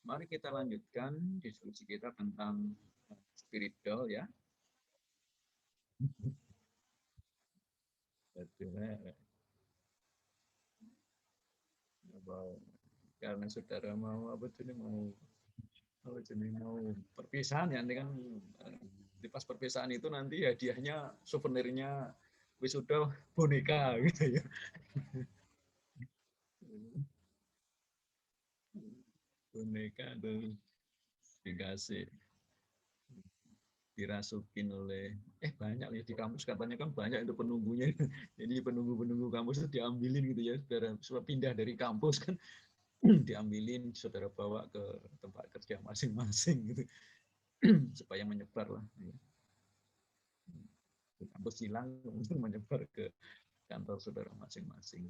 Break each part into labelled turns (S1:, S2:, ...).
S1: Mari kita lanjutkan diskusi kita tentang spiritual ya. Karena saudara mau apa tuh mau perpisahan ya, nanti kan di pas perpisahan itu nanti hadiahnya souvenirnya wisuda boneka gitu ya. Boneka tuh dikasih dirasukin oleh banyak ya di kampus katanya kan banyak itu penunggunya. Jadi penunggu kampus itu diambilin gitu ya, saudara pindah dari kampus kan diambilin saudara bawa ke tempat kerja masing-masing gitu supaya menyebar lah ya. Di kampus hilang kemudian menyebar ke kantor saudara masing-masing.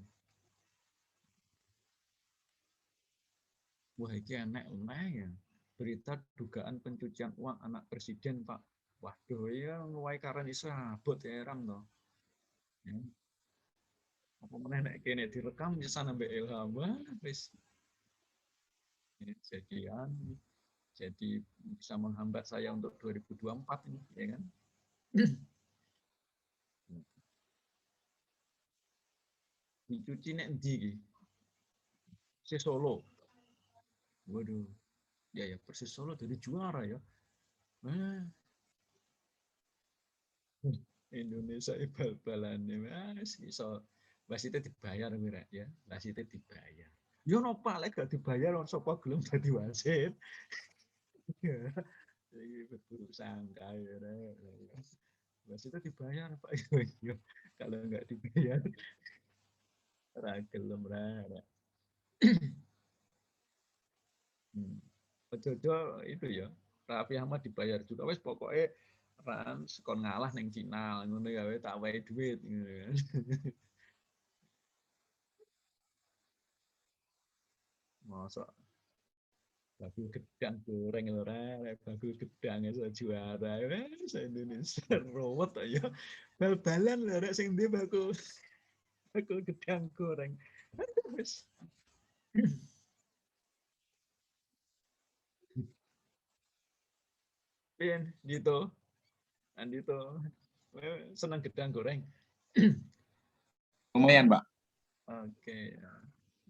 S1: Wah, ini enak ya. Berita dugaan pencucian uang anak presiden, Pak. Waduh, ya mulai karena disabot ya ram toh. Ya. Apa meneh nek kene direkam bisa nambah ilham wis. Jadi bisa menghambat saya untuk 2024 ini, ya kan? Dicuci nek ndi iki? Si Solo. Waduh. Ya Persis Solo jadi juara ya. Nah, Indonesia bal-balannya mas iso wasitnya dibayar mira ya, wasitnya dibayar. Yo nopo lek gak dibayar orang sapa gelem dadi wasit. Iki betul sangka ya. Wasitnya dibayar Pak. Yo kalau nggak dibayar ra gelem ra. Ojo-ojo itu ya. Raffi Ahmad dibayar juga wes pokoknya ran sekon ngalah neng final ngono ya tak wae duit gitu kan. Masa bagu gedang goreng ora, bagu gedang iso juara. Se Indonesia ruwet ya. Bal-balan lho rek sing ndi bagu gedang goreng. Wis. Pian gitu. Andito seneng gedang goreng.
S2: Lumayan, Pak.
S1: Oke.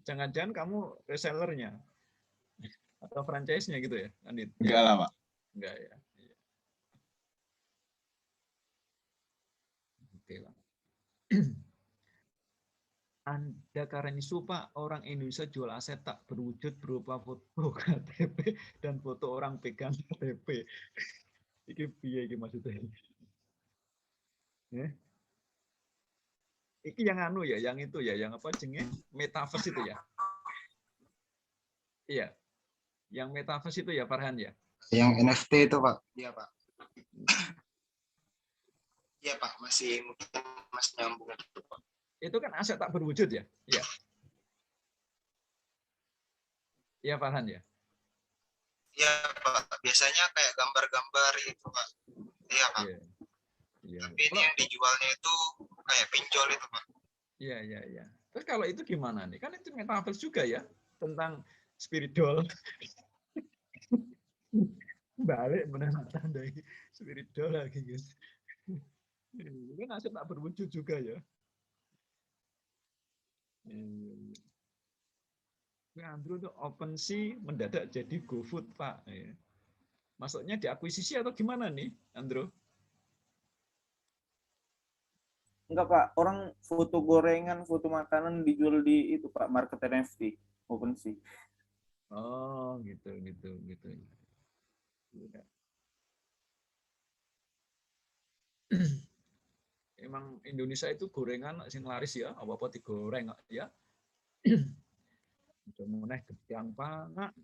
S1: Jangan-jangan kamu resellernya atau franchise-nya gitu ya, Andit?
S2: Enggak lah, Pak.
S1: Enggak ya. Oke lah. Anda karena isu Pak, orang Indonesia jual aset tak berwujud berupa foto KTP dan foto orang pegang KTP. Iki piye iki maksudnya? Ya. Iki yang anu ya, yang itu ya, yang apa jenenge? Metaverse itu ya. Iya. Yang metaverse itu ya Farhan ya.
S2: Yang NFT itu, Pak. Iya, Pak. Iya, Pak. Masih nyambung itu, Pak.
S1: Itu kan aset tak berwujud ya? Iya. Iya Farhan ya.
S2: Iya, Pak. Biasanya kayak gambar-gambar itu, Pak. Iya, Pak.
S1: Iya. Iya.
S2: Tapi ini yang dijualnya itu kayak pinjol itu, Pak.
S1: Iya. Terus kalau itu gimana nih? Kan itu metaverse juga ya, tentang spiritual. Balik menandakan dari spiritual lagi guys. Ini kan aset tak berwujud juga ya. Andrew tuh OpenSea mendadak jadi GoFood Pak. Maksudnya diakuisisi atau gimana nih, Andrew?
S3: Enggak Pak, orang foto gorengan, foto makanan dijual di itu Pak, market NFT, OpenSea.
S1: Oh, gitu. Emang Indonesia itu gorengan sing laris ya, apa-apa digoreng ya. Meneh gedang pangan.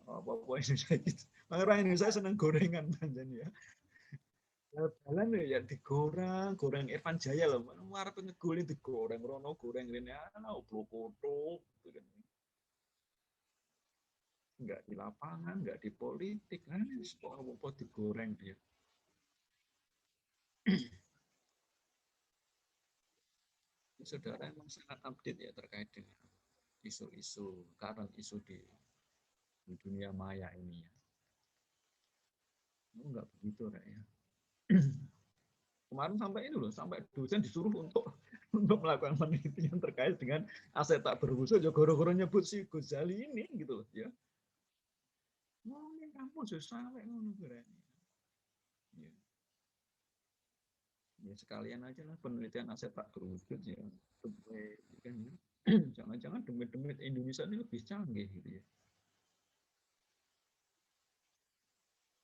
S1: Apa-apa Indonesia gitu. Orang Indonesia seneng gorengan panjen ya. Jalan ya digoreng, goreng Evan Jaya loh. Mana ngegulin digoreng, rono goreng ini, oblok-oblok. Enggak di lapangan, enggak di politik, apa-apa digoreng ya. saudara emang sangat update ya terkait dengan isu-isu, current isu di dunia maya ini ya. Enggak begitu Rek, ya. Kemarin sampai ini loh, sampai dosen disuruh untuk melakukan penelitian terkait dengan aset tak berwusul, ya goro-goro nyebut si Ghazali ini gitu loh ya. Mau ini kampus sampai ngono Rek. Ya. Ya sekalian aja lah penelitian aset tak berwujud ya. Kan, ya. Jangan-jangan demit-demit Indonesia ini lebih canggih gitu ya.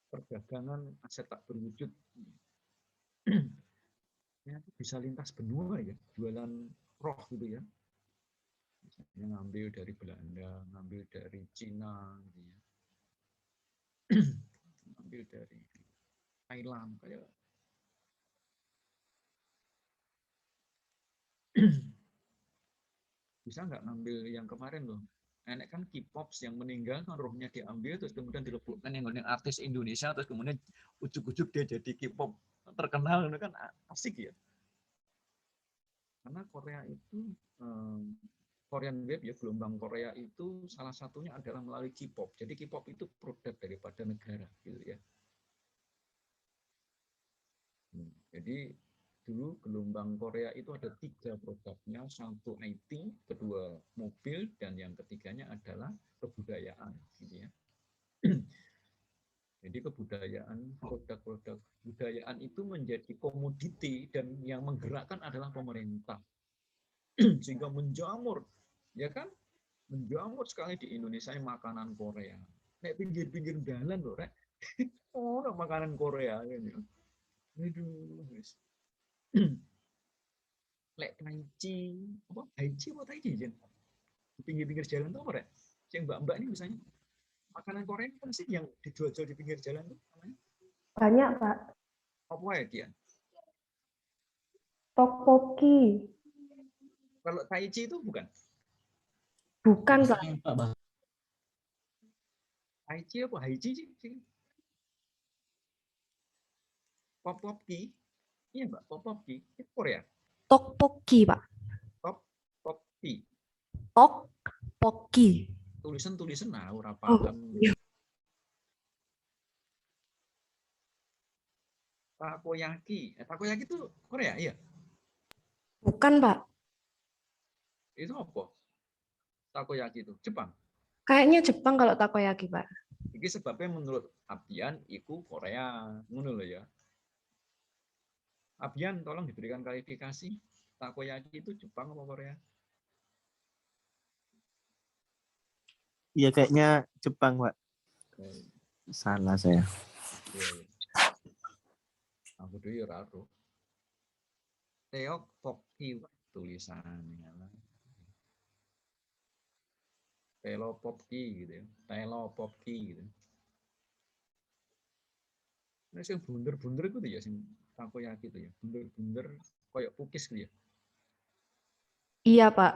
S1: Perdagangan aset tak berwujud ya, bisa lintas benua ya, jualan roh gitu ya. Misalnya ngambil dari Belanda, ngambil dari Cina gitu ya. Ngambil dari Thailand kayak bisa nggak ngambil yang kemarin loh. Enak kan K-pop yang meninggal kan rohnya diambil terus kemudian dilebokkan yang artis Indonesia terus kemudian ujuk-ujuk dia jadi K-pop terkenal itu kan asik ya. Karena Korea itu Korean Wave ya, gelombang Korea itu salah satunya adalah melalui K-pop. Jadi K-pop itu produk daripada negara gitu ya. Jadi dulu gelombang Korea itu ada 3 produknya, satu IT, kedua mobil, dan yang ketiganya adalah kebudayaan gitu ya. Jadi kebudayaan, produk-produk kebudayaan itu menjadi komoditi dan yang menggerakkan adalah pemerintah. Sehingga menjamur, ya kan? Menjamur sekali di Indonesia makanan Korea. Nek pinggir-pinggir jalan loh, Rek. Oh, makanan Korea ini. Aduh, guys. Lek Taichi, apa? Taichi apa Taichi, Jen? Di pinggir-pinggir jalan tuh apa, Rek? Yang mbak-mbak ini misalnya makanan Korea kan sih yang dijual-jual di pinggir jalan tuh namanya?
S4: Banyak, Pak.
S1: Apa ya dia?
S4: Tteokbokki.
S1: Kalau Taichi itu bukan?
S4: Bukan, Pak.
S1: Taichi apa Haichi sih? Pop-popki? Iya, Mbak, pop-popki. Itu Korea.
S4: Tteokbokki, Pak.
S1: Pop-popki.
S4: Tteokbokki.
S1: Tulisan nah ora
S4: Oh,
S1: paham.
S4: iya.
S1: Takoyaki. Takoyaki itu Korea, iya.
S4: Bukan, Pak.
S1: Itu apa? Takoyaki itu Jepang.
S4: Kayaknya Jepang kalau takoyaki, Pak.
S1: Ini sebabnya menurut Abian itu Korea, ngono loh ya. Abian tolong diberikan klarifikasi. Takoyaki itu Jepang apa Korea?
S5: Iya kayaknya Jepang, Pak. Salah saya.
S1: Iya. Aku dulu ya raro. Teokbokki tulisannya. Telopopki gitu ya. Telopopki gitu. Nah, yang bunder-bunder itu ya sing takoyaki itu ya. Bunder-bunder kayak pukis gitu ya.
S4: Iya, Pak.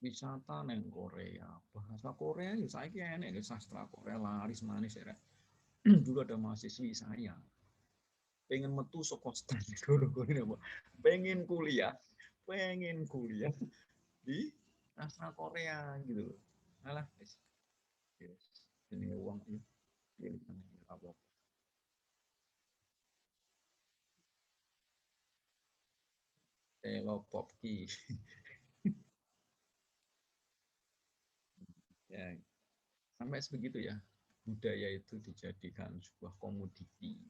S1: Wisata neng Korea, bahasa Korea ya saya enek sastra Korea laris manis ya. Dulu ada mahasiswi saya pengen metu saka stan guru-guru pengen kuliah di sastra Korea gitu. Alah wis. Ini uang ya. Pilihan apa? Telopopki. Ya, sampai sebegitu ya. Budaya itu dijadikan sebuah komoditi.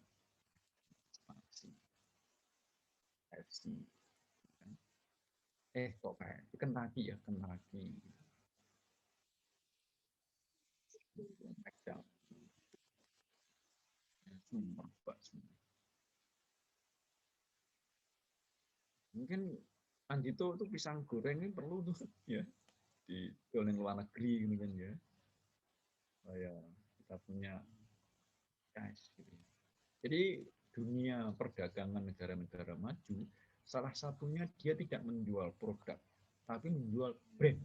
S1: FC. Kok kayak Kentucky ya, Kentucky. Mungkin Andito itu pisang goreng ini perlu tuh ya di luar negeri ini kan ya. Oh ya, kita punya guys gitu. Jadi dunia perdagangan negara-negara maju salah satunya dia tidak menjual produk tapi menjual brand.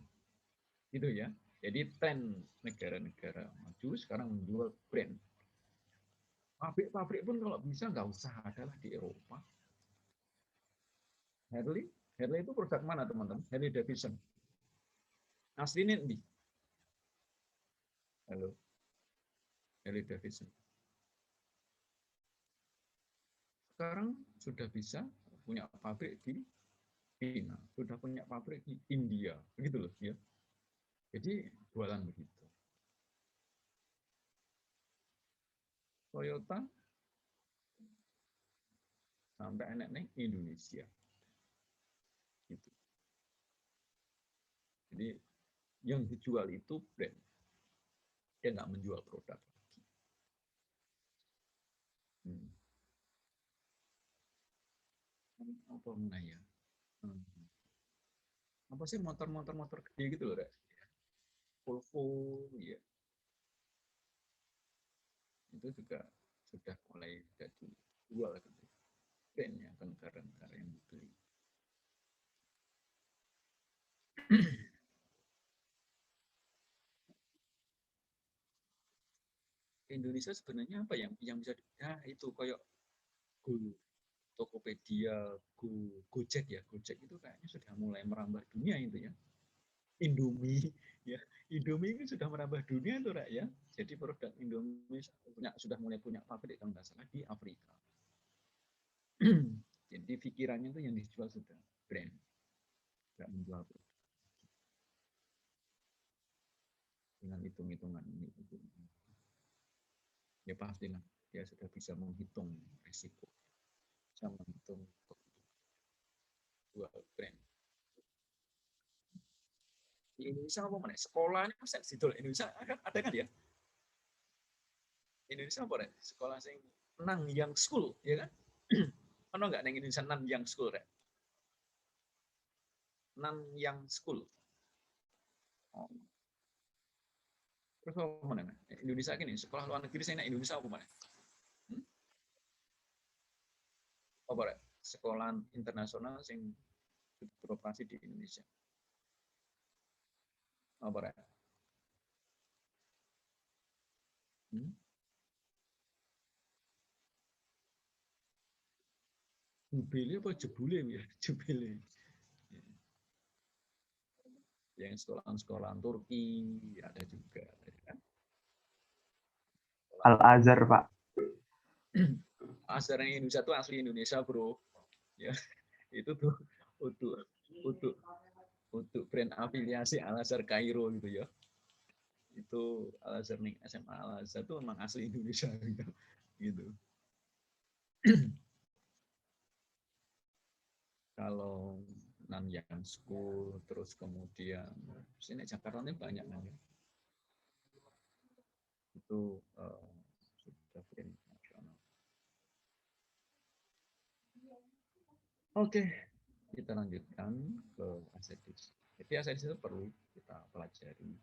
S1: Gitu ya. Jadi tren negara-negara maju sekarang menjual brand. Pabrik-pabrik pun kalau bisa nggak usah adalah di Eropa. Harley itu produk mana teman-teman? Harley Davidson. Aslinya di. Halo. Harley Davidson. Sekarang sudah bisa punya pabrik di China, sudah punya pabrik di India, begitu loh ya. Jadi jualan begitu. Toyota sampai enak Indonesia. Gitu. Jadi yang dijual itu brand. Dia nggak menjual produk lagi. Apa mana ya? Apa sih motor gede gitu loh, Rek? Volvo, ya. Itu juga sudah mulai jadi jual gitu. Brandnya ke negara-negara yang dibeli. Indonesia sebenarnya apa yang bisa itu kayak Tokopedia, Gojek ya. Gojek itu kayaknya sudah mulai merambah dunia itu ya. Indomie ya. Indomie itu sudah merambah dunia tuh, Rak, ya. Jadi produk Indomie sudah mulai punya pabrik kalau nggak salah di Afrika. Jadi pikirannya tuh yang dijual sudah brand. Nggak menjual produk. Dengan hitung-hitungan ini. Ya pastilah dia sudah bisa menghitung risiko. Bisa menghitung jual brand. Di Indonesia apa mana? Sekolahnya kan sidol Indonesia ada kan ya? Indonesia apa, Rek? Sekolah sing Nanyang School, ya kan? Ono nggak nang Indonesia Nanyang School, Rek? Nanyang School. Oh. Terus apa mana? Indonesia gini, sekolah luar negeri saya Indonesia apa mana? Apa, Rek? Sekolah internasional sing beroperasi di Indonesia. Apa, Rek? Jubile apa jebule ya? Jubile. Yang sekolah-sekolah Turki ada juga, kan?
S3: Al-Azhar, Pak.
S1: Azhar Indonesia tuh asli Indonesia, bro. Ya, itu tuh untuk brand afiliasi Al-Azhar Kairo gitu ya. Itu Al-Azhar nih, SMA Al-Azhar itu memang asli Indonesia gitu. Kalau Nanyang School, terus kemudian sini Jakarta ini banyak kan ya. Itu sudah brand nasional. Oke, kita lanjutkan ke aset desa. Jadi aset desa itu perlu kita pelajari.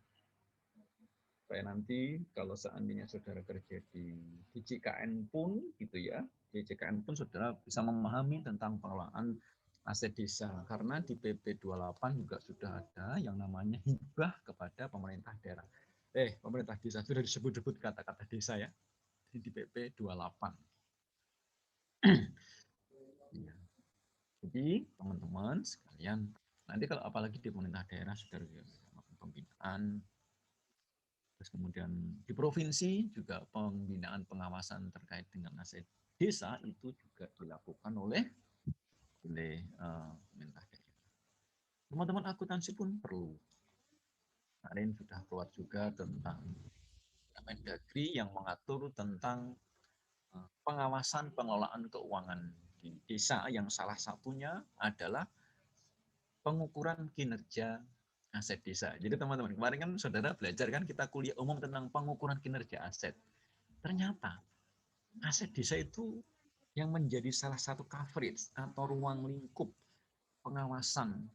S1: Supaya nanti kalau seandainya saudara kerja di JKN pun gitu ya, di JKN pun saudara bisa memahami tentang pengelolaan aset desa. Karena di PP 28 juga sudah ada yang namanya hibah kepada pemerintah daerah. Pemerintah desa sudah disebut-sebut kata-kata desa ya. Di PP 28. Ya. Jadi teman-teman sekalian, nanti kalau apalagi di pemerintah daerah saudara melakukan pembinaan, terus kemudian di provinsi juga pembinaan pengawasan terkait dengan aset desa itu juga dilakukan oleh pemerintah daerah. Teman-teman akuntansi pun perlu. Kemarin sudah keluar juga tentang Mendagri yang mengatur tentang pengawasan pengelolaan keuangan di desa yang salah satunya adalah pengukuran kinerja aset desa. Jadi teman-teman, kemarin kan saudara belajar kan kita kuliah umum tentang pengukuran kinerja aset. Ternyata aset desa itu yang menjadi salah satu coverage atau ruang lingkup pengawasan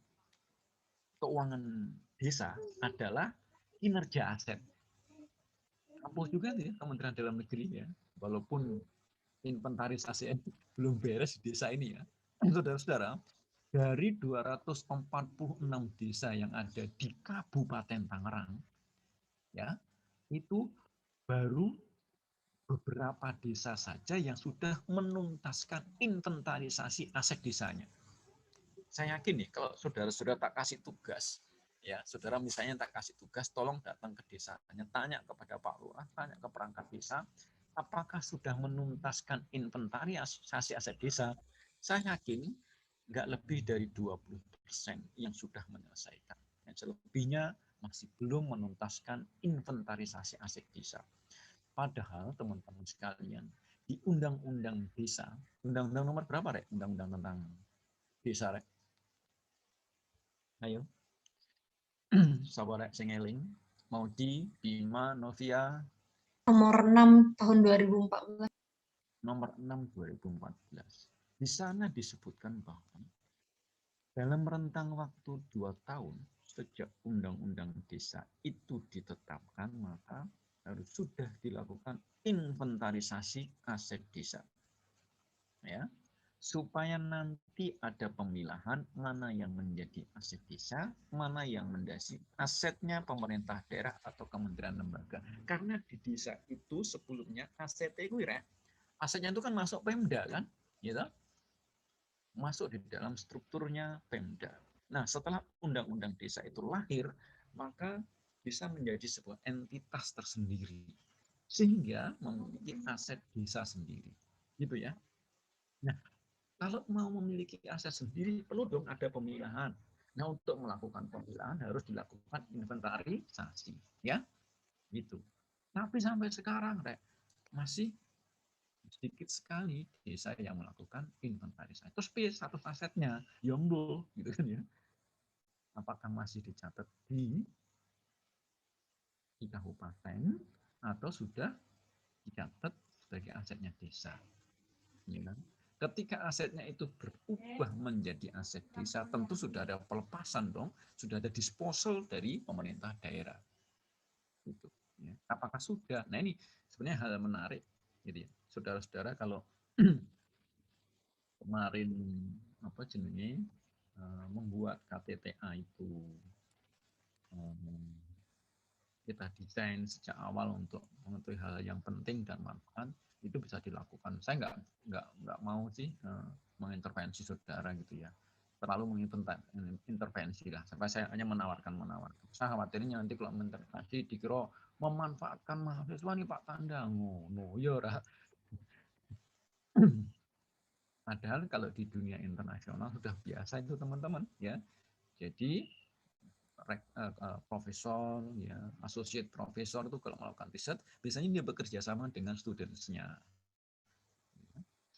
S1: keuangan desa adalah kinerja aset. Kampus juga ya, Kementerian Dalam Negeri ya, walaupun inventarisasi belum beres di desa ini ya, saudara-saudara, dari 246 desa yang ada di Kabupaten Tangerang, ya, itu baru beberapa desa saja yang sudah menuntaskan inventarisasi aset desanya. Saya yakin nih, kalau saudara-saudara tak kasih tugas, ya, saudara misalnya tak kasih tugas, tolong datang ke desanya, tanya kepada Pak Lurah, tanya ke perangkat desa, apakah sudah menuntaskan inventarisasi aset desa? Saya yakin nggak lebih dari 20% yang sudah menyelesaikan. Yang selebihnya masih belum menuntaskan inventarisasi aset desa. Padahal teman-teman sekalian, di Undang-Undang Desa, Undang-Undang nomor berapa, Rek? Undang-Undang tentang desa, Rek? Ayo. Sapa Rek sing eling? Maudi, Bima, Novia,
S6: Nomor 6 tahun 2014.
S1: nomor 6 2014. Di sana disebutkan bahwa dalam rentang waktu 2 tahun sejak Undang-Undang Desa itu ditetapkan, maka harus sudah dilakukan inventarisasi aset desa. Ya, supaya nanti ada pemilahan mana yang menjadi aset desa, mana yang menjadi asetnya pemerintah daerah atau kementerian lembaga. Karena di desa itu sebelumnya asetnya itu ya, asetnya itu kan masuk Pemda kan, gitu. Masuk di dalam strukturnya Pemda. Nah, setelah Undang-Undang Desa itu lahir, maka bisa menjadi sebuah entitas tersendiri, sehingga memiliki aset desa sendiri, gitu ya. Nah, kalau mau memiliki aset sendiri, perlu dong ada pemilahan. Nah, untuk melakukan pemilahan harus dilakukan inventarisasi, ya, gitu. Tapi sampai sekarang, Rek, masih sedikit sekali desa yang melakukan inventarisasi. Terus status asetnya, yombol, gitu kan ya. Apakah masih dicatat di kabupaten atau sudah dicatat sebagai asetnya desa? Ya kan? Ketika asetnya itu berubah menjadi aset desa, tentu sudah ada pelepasan dong, sudah ada disposal dari pemerintah daerah. Gitu, ya. Apakah sudah? Nah, ini sebenarnya hal menarik, gitu ya. Saudara-saudara, kalau kemarin apa jenisnya membuat KTTA itu kita desain sejak awal untuk mengetahui hal yang penting dan manfaat, itu bisa dilakukan. Saya nggak mau sih mengintervensi saudara gitu ya, terlalu mengintervensi lah. Sampai saya hanya menawarkan. Saya khawatirnya nanti kalau mengintervensi dikira memanfaatkan mahasiswa nih Pak Tanda, no ya. Padahal kalau di dunia internasional sudah biasa itu teman-teman ya. Jadi profesor, ya, associate profesor itu kalau melakukan riset, biasanya dia bekerja sama dengan students-nya.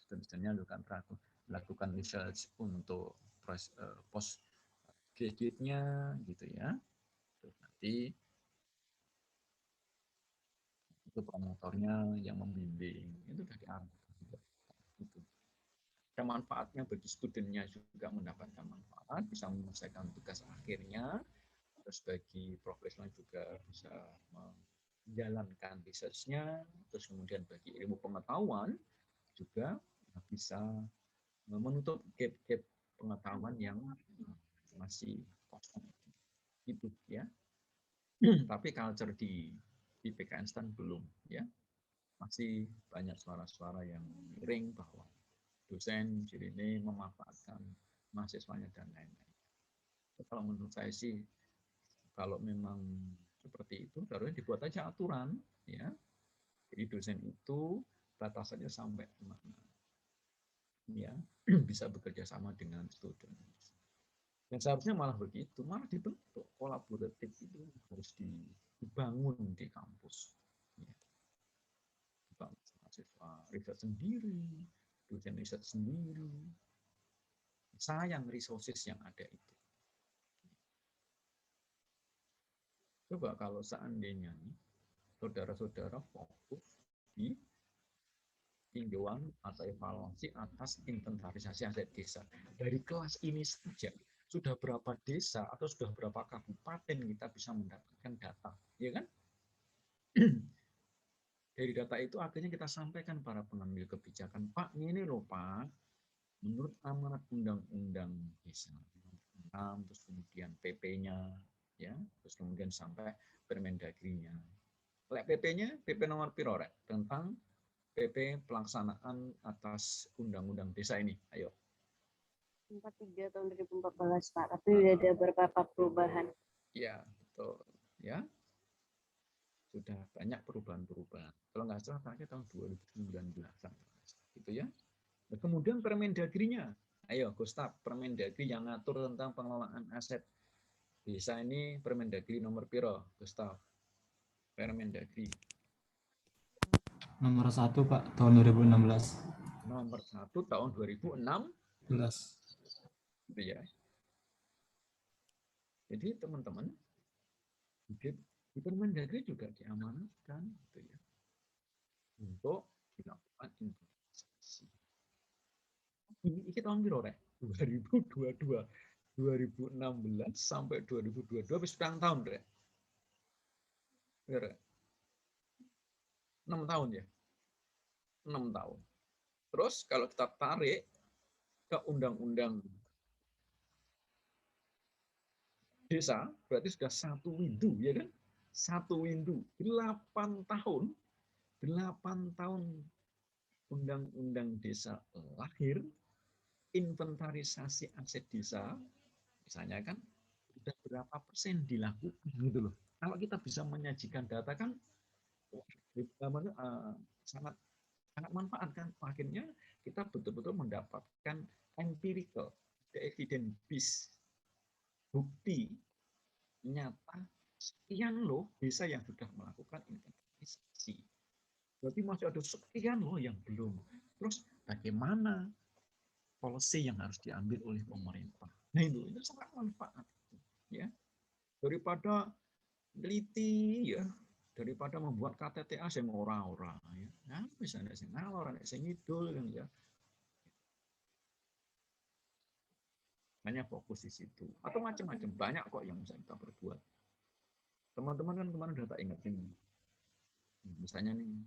S1: Students-nya lakukan research untuk post graduate-nya, gitu ya. Terus nanti itu promotornya yang membimbing, itu dari diarahkan. Gitu. Ada manfaatnya bagi studentnya juga mendapatkan manfaat, bisa menyelesaikan tugas akhirnya. Terus bagi profesional juga bisa menjalankan research-nya, terus kemudian bagi ilmu pengetahuan juga bisa menutup gap-gap pengetahuan yang masih kosong. Gitu ya. Tapi culture di PKN STAN belum ya. Masih banyak suara-suara yang miring bahwa dosen ini memanfaatkan mahasiswanya dan lain-lain. Kalau menurut saya sih, kalau memang seperti itu, harusnya dibuat aja aturan, ya. Jadi dosen itu batasannya sampai mana, ya, bisa bekerja sama dengan student. Dan seharusnya malah begitu, malah dibentuk kolaboratif itu harus dibangun di kampus. Ya. Mahasiswa riset sendiri, dosen riset sendiri. Sayang resources yang ada itu. Coba kalau seandainya saudara-saudara fokus di tinjauan atau evaluasi atas inventarisasi aset desa. Dari kelas ini saja, sudah berapa desa atau sudah berapa kabupaten kita bisa mendapatkan data, ya kan? Dari data itu akhirnya kita sampaikan para pengambil kebijakan, Pak, ini loh Pak, menurut amanat undang-undang desa, terus kemudian PP-nya, ya, terus kemudian sampai Permendagri-nya. Lek PP-nya, PP nomor piro rek? Tentang PP pelaksanaan atas Undang-Undang Desa ini. Ayo.
S7: 43 tahun 2014, Pak. Tapi udah ada beberapa perubahan.
S1: Ya, betul. Ya, sudah banyak perubahan-perubahan. Kalau nggak salah terakhir tahun 2019. Gitu ya. Nah, kemudian Permendagri-nya. Ayo, Gustaf, Permendagri yang ngatur tentang pengelolaan aset desa ini Permendagri nomor piro, Gustaf? Permendagri.
S8: Nomor 1 Pak, tahun 2016.
S1: Nomor 1 tahun 2006.
S8: 11.
S1: Gitu ya. Jadi teman-teman, di Permendagri juga diamanatkan gitu ya, untuk dilakukan investasi. Ini tahun berapa? 2022, 2016 sampai 2022, habis berapa tahun, Rek? 6 tahun ya? 6 tahun. Terus kalau kita tarik ke Undang-Undang Desa, berarti sudah 1 windu, ya kan? 1 windu, 8 tahun. 8 tahun Undang-Undang Desa lahir, inventarisasi aset desa, misalnya kan, sudah berapa persen dilakukan gitu loh. Kalau kita bisa menyajikan data kan, sangat sangat manfaat kan. Akhirnya kita betul-betul mendapatkan empirical, evidence based, bukti nyata sekian loh desa yang sudah melakukan inventarisasi. Berarti masih ada sekian loh yang belum. Terus bagaimana policy yang harus diambil oleh pemerintah? Nah itu sangat manfaat ya. Daripada teliti ya, daripada membuat KTTA sing ora-ora ya. Nah, bisa nek sing ngalor nek sing ngidul kan ya. Hanya fokus di situ. Atau macam-macam banyak kok yang bisa kita perbuat. Teman-teman kan kemarin udah tak ingetin. Misalnya nih,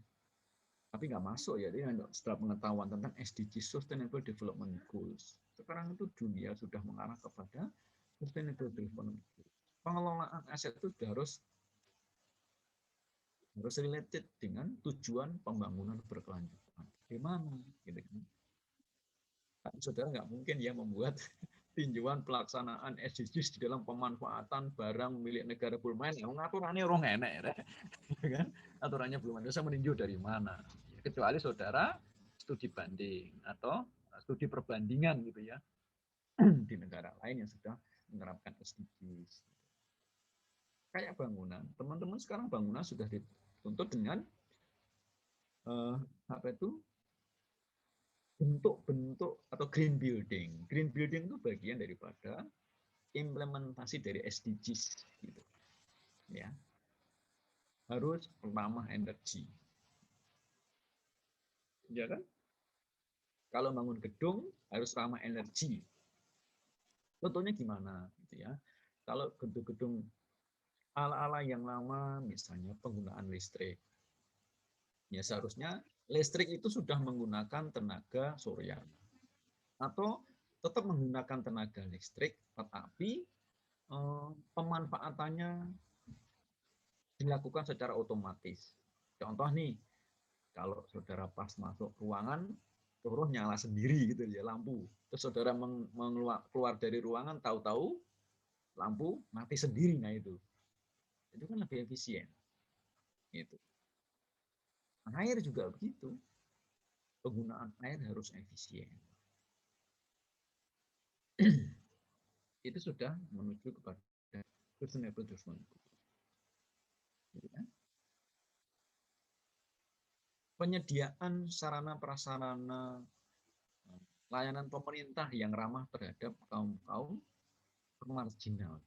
S1: tapi nggak masuk ya, dia setelah pengetahuan tentang SDG Sustainable Development Goals. Sekarang itu dunia sudah mengarah kepada Sustainable Development Goals. Pengelolaan aset itu harus related dengan tujuan pembangunan berkelanjutan. Gimana? Gitu kan? Tapi saudara nggak mungkin ya membuat tinjauan pelaksanaan SDGs di dalam pemanfaatan barang milik negara belum main. Aturannya orang enak ya kan? Aturannya belum ada, saya meninjau dari mana? Kecuali saudara studi banding atau studi perbandingan gitu ya di negara lain yang sudah menerapkan SDGs. Kayak bangunan, teman-teman sekarang bangunan sudah dituntut dengan apa itu bentuk-bentuk atau green building. Green building itu bagian daripada implementasi dari SDGs gitu. Ya. Harus ramah energi. Ya kan? Kalau bangun gedung harus ramah energi. Contohnya gimana gitu ya? Kalau gedung-gedung ala-ala yang lama misalnya penggunaan listrik. Ya seharusnya listrik itu sudah menggunakan tenaga surya. Atau tetap menggunakan tenaga listrik tetapi pemanfaatannya dilakukan secara otomatis. Contoh nih, kalau saudara pas masuk ruangan, terus nyala sendiri gitu ya lampu. Terus saudara keluar dari ruangan, tahu-tahu lampu mati sendiri. Nah itu kan lebih efisien. Gitu. Air juga begitu. Penggunaan air harus efisien. Itu sudah menuju kepada sustainable development. Penyediaan sarana prasarana layanan pemerintah yang ramah terhadap kaum-kaum marginal.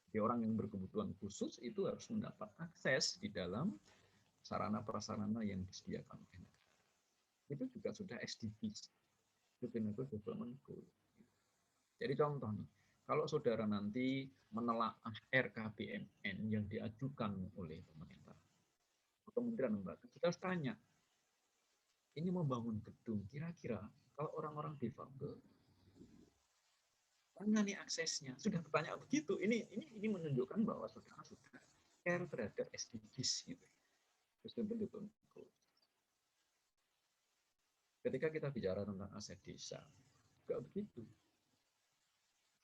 S1: Jadi orang yang berkebutuhan khusus itu harus mendapat akses di dalam sarana prasarana yang disediakan oleh negara. Itu juga sudah SDGs, Sustainable Development Goals. Jadi contoh nih, kalau saudara nanti menelaah RKPMN yang diajukan oleh pemerintah, kementerian lembaga, kita harus tanya, ini membangun gedung, kira-kira kalau orang-orang difabel, Mana nih aksesnya? Sudah bertanya begitu. Ini menunjukkan bahwa sudah care terhadap SDGs gitu. Betul-betul. Ketika kita bicara tentang aset desa, juga begitu.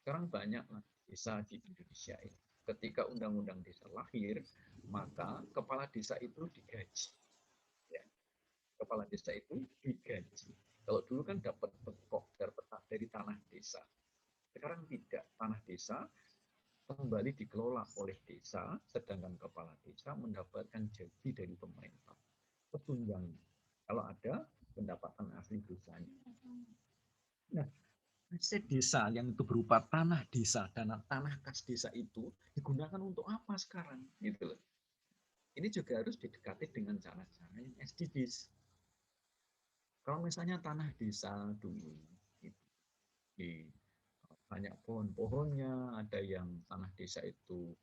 S1: Sekarang banyak desa di Indonesia ini. Ketika undang-undang desa lahir, maka kepala desa itu digaji. Ya. Kepala desa itu digaji. Kalau dulu kan dapat pokok dari tanah desa. Sekarang tidak. Tanah desa kembali dikelola oleh desa, sedangkan kepala desa mendapatkan gaji dari pemerintah. Petunjangnya. Kalau ada pendapatan asli desanya. Nah, aset desa yang itu berupa tanah desa dan tanah kas desa itu digunakan untuk apa sekarang? Gitu loh. Ini juga harus didekati dengan cara-cara yang SDGs. Kalau misalnya tanah desa dulu, di banyak pohon-pohonnya, ada yang tanah desa itu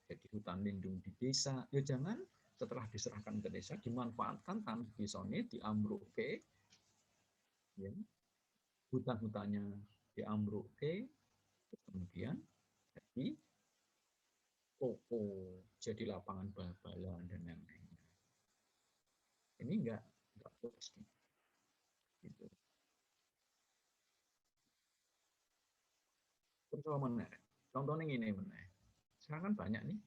S1: jadi hutan lindung di desa, ya jangan setelah diserahkan ke desa dimanfaatkan tanah desanya diamruke, ya, hutan-hutannya diamruke, kemudian jadi toko, jadi lapangan bal-balan dan lain-lain. Ini enggak pasti. Gitu. Contohnya ini meneh. Sekarang kan banyak nih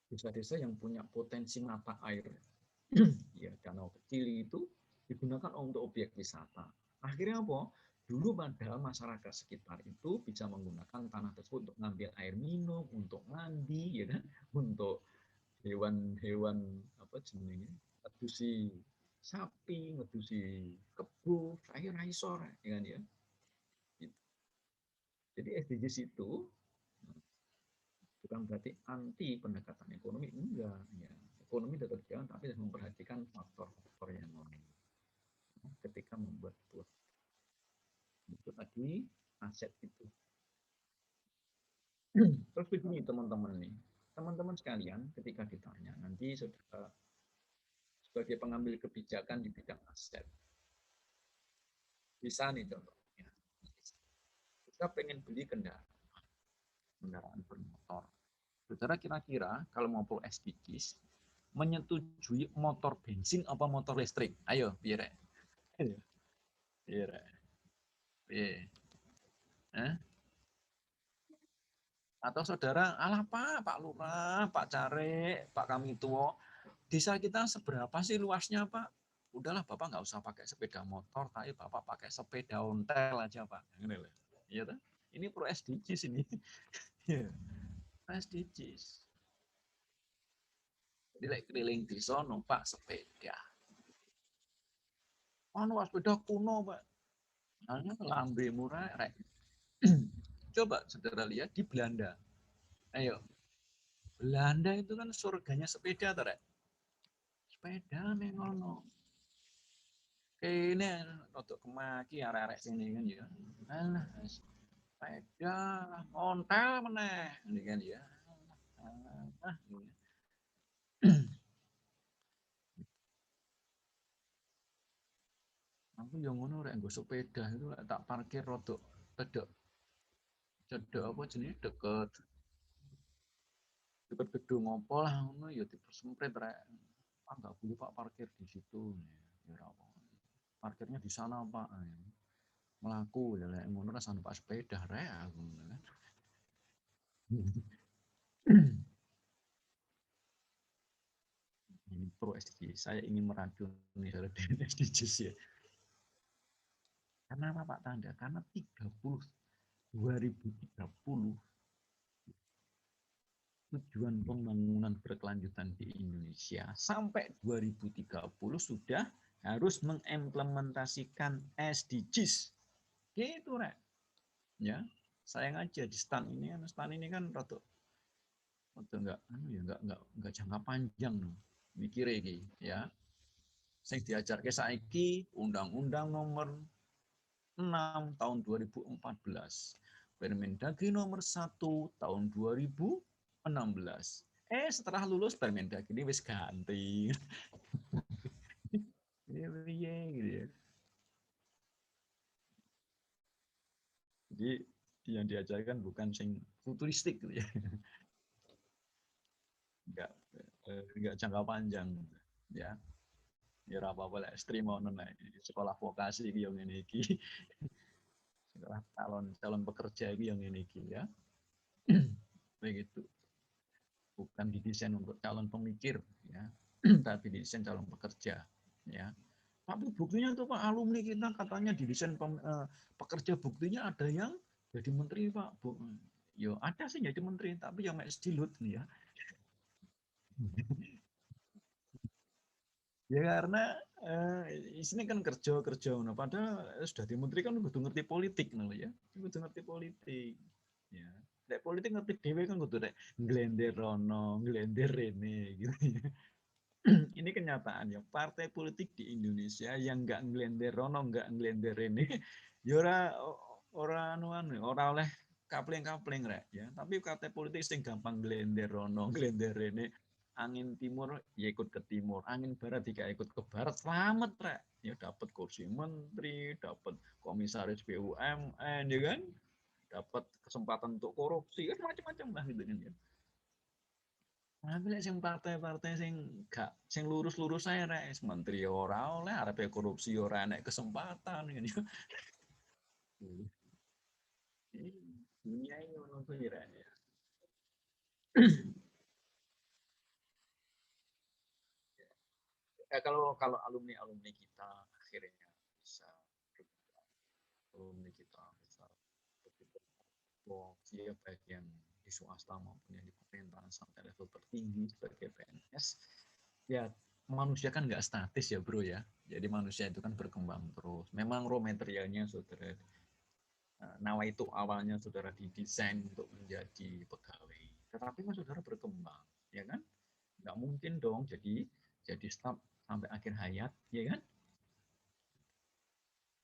S1: desa-desa yang punya potensi mata air, ya danau kecil itu digunakan untuk objek wisata. Akhirnya apa? Dulu padahal masyarakat sekitar itu bisa menggunakan tanah tersebut untuk ngambil air minum, untuk mandi, ya kan, untuk hewan-hewan apa jenisnya, ngedusi sapi, ngedusi kebo, air isor, ya kan ya. Jadi SDGs itu bukan berarti anti pendekatan ekonomi, enggak. Ya. Ekonomi tetap jalan, tapi harus memperhatikan faktor-faktor yang lain. Ketika membuat itu tadi aset itu. Terus begini teman-teman nih, teman-teman sekalian ketika ditanya nanti saudara sebagai pengambil kebijakan di bidang aset, bisa nih contohnya, kita pengen beli kendaraan bermotor. Saudara kira-kira kalau mau pro SDGs, menyetujui motor bensin apa motor listrik? Ayo, biar atau saudara, alah Pak Lurah, Pak Carik, Pak Kami Tua, desa kita seberapa sih luasnya Pak? Udahlah Bapak nggak usah pakai sepeda motor, tapi Bapak pakai sepeda ontel aja Pak. Iya kan? Ini pro SDGs ini. SDGs. Jadi like keliling desa numpak sepeda. Sepeda kuno Pak. Hanya lambe murah rek. Coba saudara lihat di Belanda. Ayo. Belanda itu kan surganya sepeda, Rek. Sepeda mengono. Kene untuk kemaki arek-arek sini kan ya. Alah, sepeda ontel meneh, ini kan ya. Aku yang ngono rek nggo sepeda itu tak parkir rodok cedek apa jenis deket gedung apa lah ngono ya dipersempit rek. Enggak boleh Pak parkir di situ. Ya ora apa. Parkirnya di sana Pak. Melaku ya lek ngono rasane Pak sepeda rek aku kan. Ini pro SDGs. Saya ingin meracuni SDGs ya. Karena apa Pak Tanda? Karena 2030 tujuan pembangunan berkelanjutan di Indonesia sampai 2030 sudah harus mengimplementasikan SDGs. Gitu, Rek. Ya, sayang aja di stand ini kan rada enggak jangka panjang mikire iki, ya. Sing diajarke saiki Undang-Undang Nomor 6 tahun 2014. Permendagri nomor 1 tahun 2016. Setelah lulus Permendagri ini wis ganti. Gitu ya. Jadi yang diajarkan bukan sing futuristik gitu ya. Enggak jangka panjang ya. Ya ora apa-apa lah ekstrim ngono lah. Sekolah vokasi iki yo ngene iki. Sekolah calon pekerja iki yang ngene iki ya. Begitu. Bukan didesain untuk calon pemikir ya, tapi didesain calon pekerja ya. Tapi buktinya tuh Pak, alumni kita katanya didesain pekerja, buktinya ada yang jadi menteri Pak. Yo ada sih jadi menteri, tapi yang mek stilut nih ya. Ya karena ini kan kerja, nah, padahal sudah di menteri kan kudu ngerti politik nah ya, kudu ngerti politik. Ya, nek politik ngerti dhewe kan kudu nek nglender rono, nglender rene gitu ya. Ini kenyataannya partai politik di Indonesia yang nggak nglender rono, nggak nglender rene, ya ora oleh kapling-kapling rek ya. Tapi partai politik sing gampang nglender rono, nglender rene, angin timur ya ikut ke timur, angin barat jika ikut ke barat, selamat rek. Ya dapat kursi menteri, dapat komisaris BUMN ya kan, dapat kesempatan untuk korupsi kan macam-macam lah gitu kan ya. Nah, sing partai-partai sing lurus-lurus ae rek, menteri ora oleh, arep korupsi ora enek kesempatan kan ya. Dunia ini ngono kuwi rek ya. Kalau alumni kita akhirnya bisa alumni kita bisa berkecimpung baik yang di swasta maupun yang di pemerintahan sampai level tertinggi sebagai PNS, ya manusia kan nggak statis ya bro ya. Jadi manusia itu kan berkembang terus. Memang raw materialnya saudara, nawa itu awalnya saudara didesain untuk menjadi pegawai, tetapi kan saudara berkembang, ya kan? Nggak mungkin dong jadi staff sampai akhir hayat, ya kan?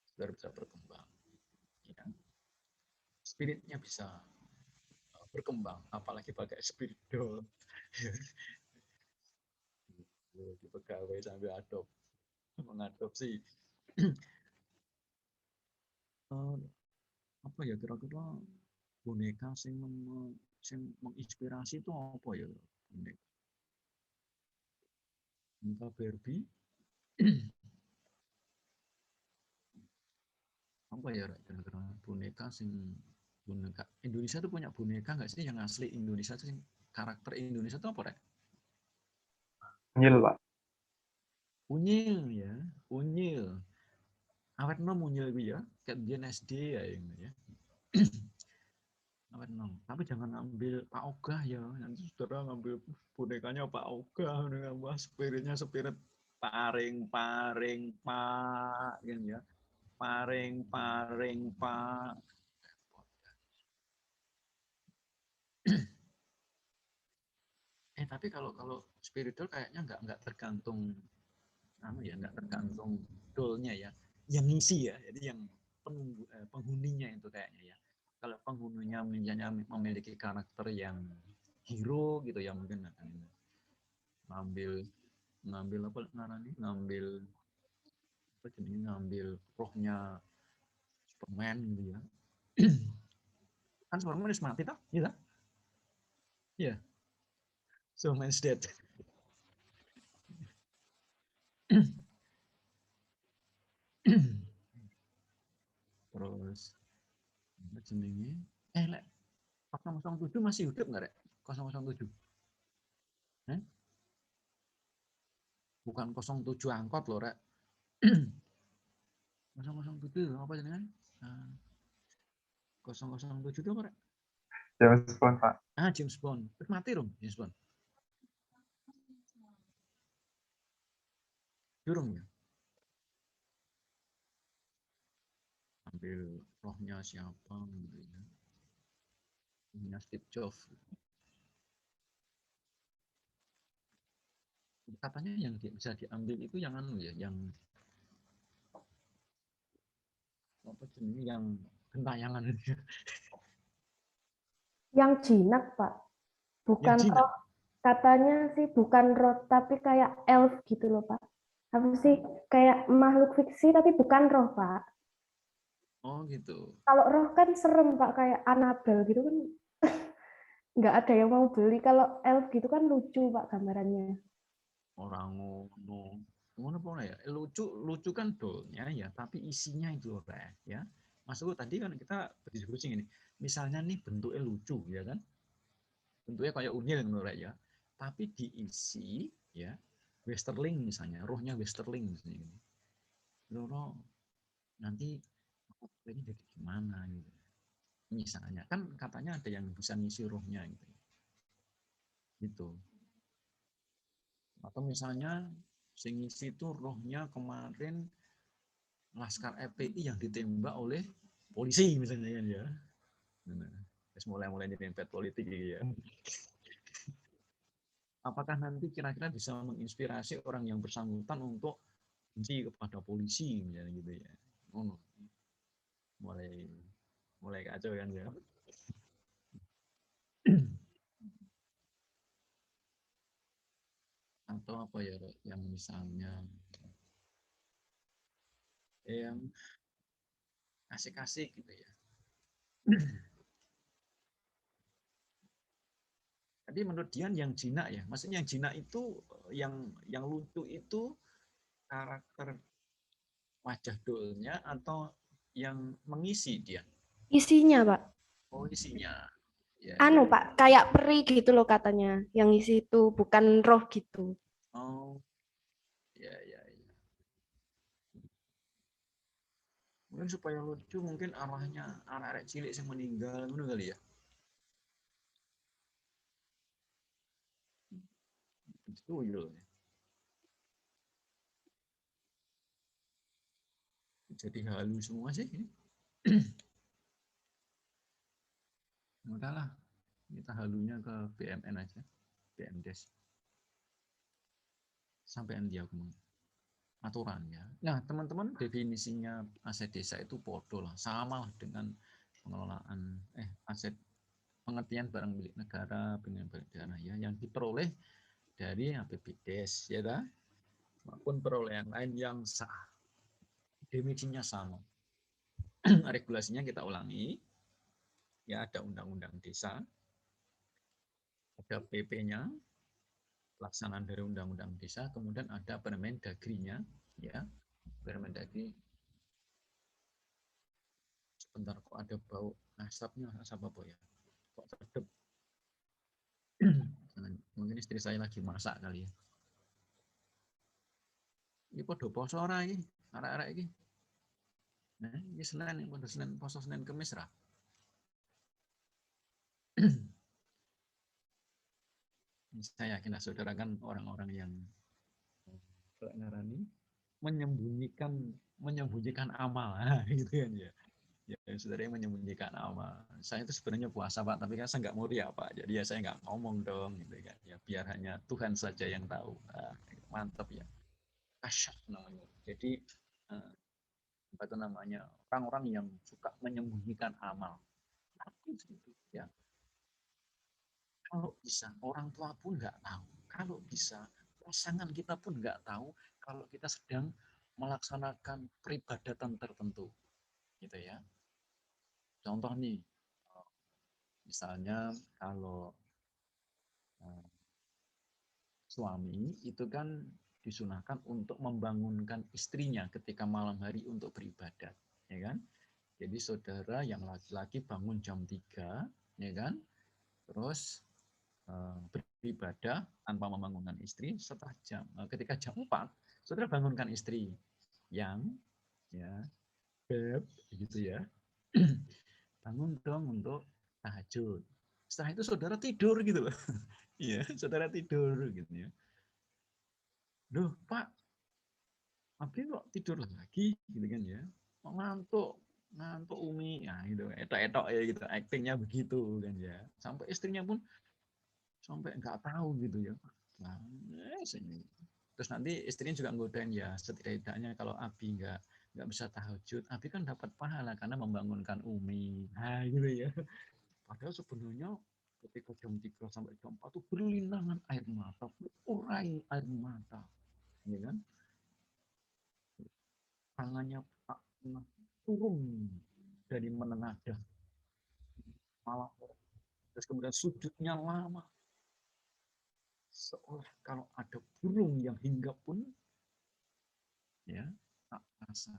S1: Saudara bisa berkembang, ya. Spiritnya bisa berkembang, apalagi pakai spirit doll. Di pegawai sampai mengadopsi apa ya kira-kira boneka sing menginspirasi itu apa ya boneka Barbie apa ya kira-kira boneka Indonesia tuh punya boneka nggak sih yang asli Indonesia tuh karakter Indonesia tuh apa rek?
S3: Unyil Pak.
S1: Unyil ya, unyil. Awet nom unyil ya, kayak dia SD ya ini ya. Awet nom. Tapi jangan ambil Pak Ogah ya, nanti saudara ngambil bonekanya Pak Ogah dengan spiritnya spirit paring Pak gitu ya. Paring Pak. Tapi kalau spiritual kayaknya nggak tergantung nggak tergantung dolnya ya, yang ngisi ya, jadi yang penghuninya itu kayaknya ya. Kalau penghuninya misalnya memiliki karakter yang hero gitu ya, mungkin akan ngambil apa namanya, ngambil rohnya Superman gitu ya. Kan Superman harus mati tak? Iya tak? Iya. Superman's dead. Terus jenenge lek 007 masih hidup nggak rek? 007 bukan 07 angkot loh rek. 007 apa jenengan? 007 itu apa rek?
S3: James Bond Pak.
S1: James Bond. Terus mati dong James Bond. Durung ya? Ambil rohnya siapa gitu ya. Rohnya Steve Jobs. Katanya yang bisa diambil itu yang yang apa jenis yang gentayangan itu.
S4: Yang jinak, Pak. Bukan roh. Katanya sih bukan roh, tapi kayak elf gitu loh, Pak. Apa sih? Kayak makhluk fiksi, tapi bukan roh, Pak.
S1: Oh gitu.
S4: Kalau roh kan serem Pak, kayak Annabelle gitu kan. Nggak ada yang mau beli. Kalau elf gitu kan lucu Pak gambarannya.
S1: Orang ngono. Ngono apa ya? Lucu kan dolnya ya, tapi isinya itu apa ya? Maksudku tadi kan kita berdiskusi ini. Misalnya nih bentuknya lucu ya kan? Bentuknya kayak unyil menurut ya. Tapi diisi ya Westerling misalnya, rohnya Westerling misalnya. Loh, nanti ini jadi gimana gitu. Misalnya kan katanya ada yang bisa ngisi rohnya gitu. Gitu. Atau misalnya sing ngisi itu rohnya kemarin Laskar FPI yang ditembak oleh polisi misalnya kan ya. Nah, terus mulai nyerempet politik gitu ya. Apakah nanti kira-kira bisa menginspirasi orang yang bersangkutan untuk benci kepada polisi misalnya gitu ya. Oh, mulai mulai kacau kan ya. Atau apa ya yang misalnya yang asik-asik gitu ya. Jadi menurut Dian yang jinak ya, maksudnya yang jinak itu yang lucu itu karakter wajah dolnya atau yang mengisi dia?
S4: Isinya Pak.
S1: Oh isinya, ya
S4: Anu
S1: ya.
S4: Pak, kayak peri gitu loh katanya. Yang isi itu bukan roh gitu.
S1: Oh ya ya ya. Mungkin supaya lucu mungkin arahnya anak-anak cilik yang meninggal, bener kali ya. Itu ya. Jadi halu semua sih ini. Udahlah, kita halunya ke BMN aja, BMDes. Sampai dia ngomong aturannya. Nah, teman-teman definisinya aset desa itu podo lah, sama lah dengan pengelolaan aset pengertian barang milik negara, dengan milik daerah ya yang diperoleh dari APBDes ya dah, maupun perolehan lain yang sah. Definisinya sama. Regulasinya kita ulangi. Ya ada undang-undang desa, ada PP-nya, pelaksanaan dari undang-undang desa, kemudian ada Permendagri-nya ya. Permendagri sebentar kok ada bau asapnya, asap apa ya? Kok sedap. Mungkin istri saya lagi masak kali ya. Ini podo poso ora iki, arek-arek iki. Nah, ini Senin, podo Senin, poso Senin Kamis ra. Saya yakin saudara kan orang-orang yang ngarani menyembunyikan amal, gitu kan ya. Ya, saudara yang menyembunyikan amal. Saya itu sebenarnya puasa Pak, tapi kan saya nggak mau riak Pak. Jadi ya saya nggak ngomong dong, gitu kan. Ya biar hanya Tuhan saja yang tahu. Nah, mantap ya. Asyik namanya. Jadi apa itu namanya orang-orang yang suka menyembunyikan amal. Ya, kalau bisa orang tua pun nggak tahu. Kalau bisa pasangan kita pun nggak tahu kalau kita sedang melaksanakan peribadatan tertentu, gitu ya. Contoh nih, misalnya kalau suami itu kan disunahkan untuk membangunkan istrinya ketika malam hari untuk beribadat, ya kan? Jadi saudara yang laki-laki bangun jam 3, ya kan? Terus beribadah tanpa membangunkan istri setelah ketika jam 4, saudara bangunkan istri yang ya beb gitu ya. Bangun dong untuk tahajud. Setelah itu saudara tidur gitu loh. Iya, saudara tidur gitu ya. Duh, Pak, Abi kok tidur lagi gitu kan ya. Kok ngantuk Umi ya gitu, etok-etok ya gitu, aktingnya begitu kan ya. Sampai istrinya pun sampai nggak tahu gitu ya. Nah, terus nanti istrinya juga nggodain ya, setidaknya kalau Abi nggak bisa tahajud, Abi kan dapat pahala karena membangunkan Umi. Nah, gitu ya. Padahal sebenarnya ketika jam 3 sampai jam 4 itu berlinangan air mata, berurai air mata. Ya kan? Tangannya Pak turun dari menenadah malah terus kemudian sujudnya lama seolah kalau ada burung yang hinggap pun ya tak rasa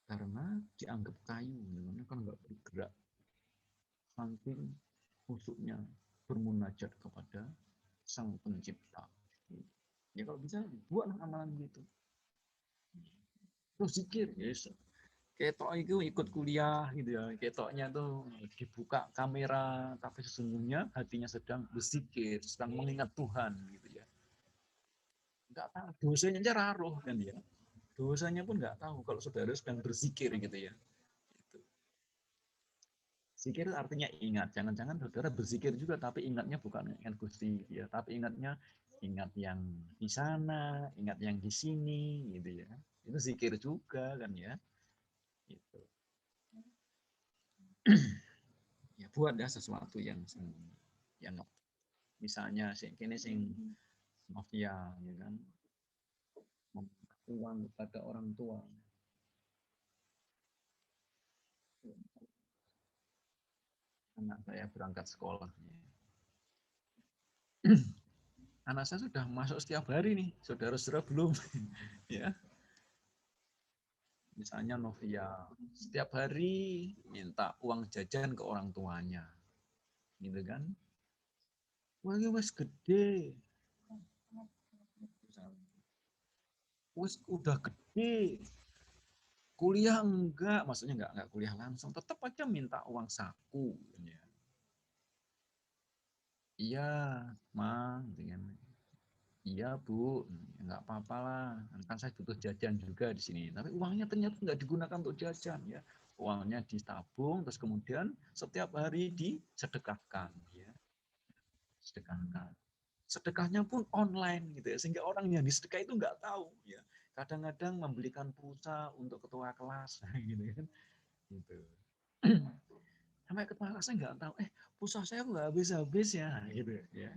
S1: karena dianggap kayu karena kan nggak bergerak saking khusyuknya bermunajat kepada sang pencipta. Ya kalau bisa buatlah amalan gitu. Terus zikir, yes. Ketok itu ikut kuliah gitu ya. Ketoknya tuh dibuka kamera, tapi sesungguhnya hatinya sedang berzikir, sedang mengingat Tuhan gitu ya. Enggak tahu dosanya aja raruh kan ya. Dosanya pun enggak tahu kalau saudara sedang berzikir gitu ya. Gitu. Zikir artinya ingat. Jangan-jangan saudara berzikir juga tapi ingatnya bukan ingat Gusti ya, tapi ingat yang di sana, ingat yang di sini gitu ya. Itu zikir juga kan ya. Gitu. Ya buat ya sesuatu yang misalnya kini mafia ya kan meminta uang kepada orang tua. Anak saya berangkat sekolah. Anak saya sudah masuk setiap hari nih, saudara-saudara belum. Ya. Misalnya Novia, setiap hari minta uang jajan ke orang tuanya. Gitu kan. Wah, wes gede. Wes udah gede. Kuliah enggak, maksudnya enggak kuliah langsung, tetap aja minta uang saku. Ya. Iya, Ma, dengan iya Bu, enggak apa-apa lah, kan saya butuh jajan juga di sini. Tapi uangnya ternyata enggak digunakan untuk jajan ya, uangnya ditabung, terus kemudian setiap hari disedekahkan, ya, sedekahkan. Sedekahnya pun online gitu ya, sehingga orang yang disedekah itu enggak tahu ya. Kadang-kadang membelikan pulsa untuk ketua kelas, gitu kan, gitu. Sampai ketua kelasnya enggak tahu, pulsa saya enggak habis-habis ya, gitu ya.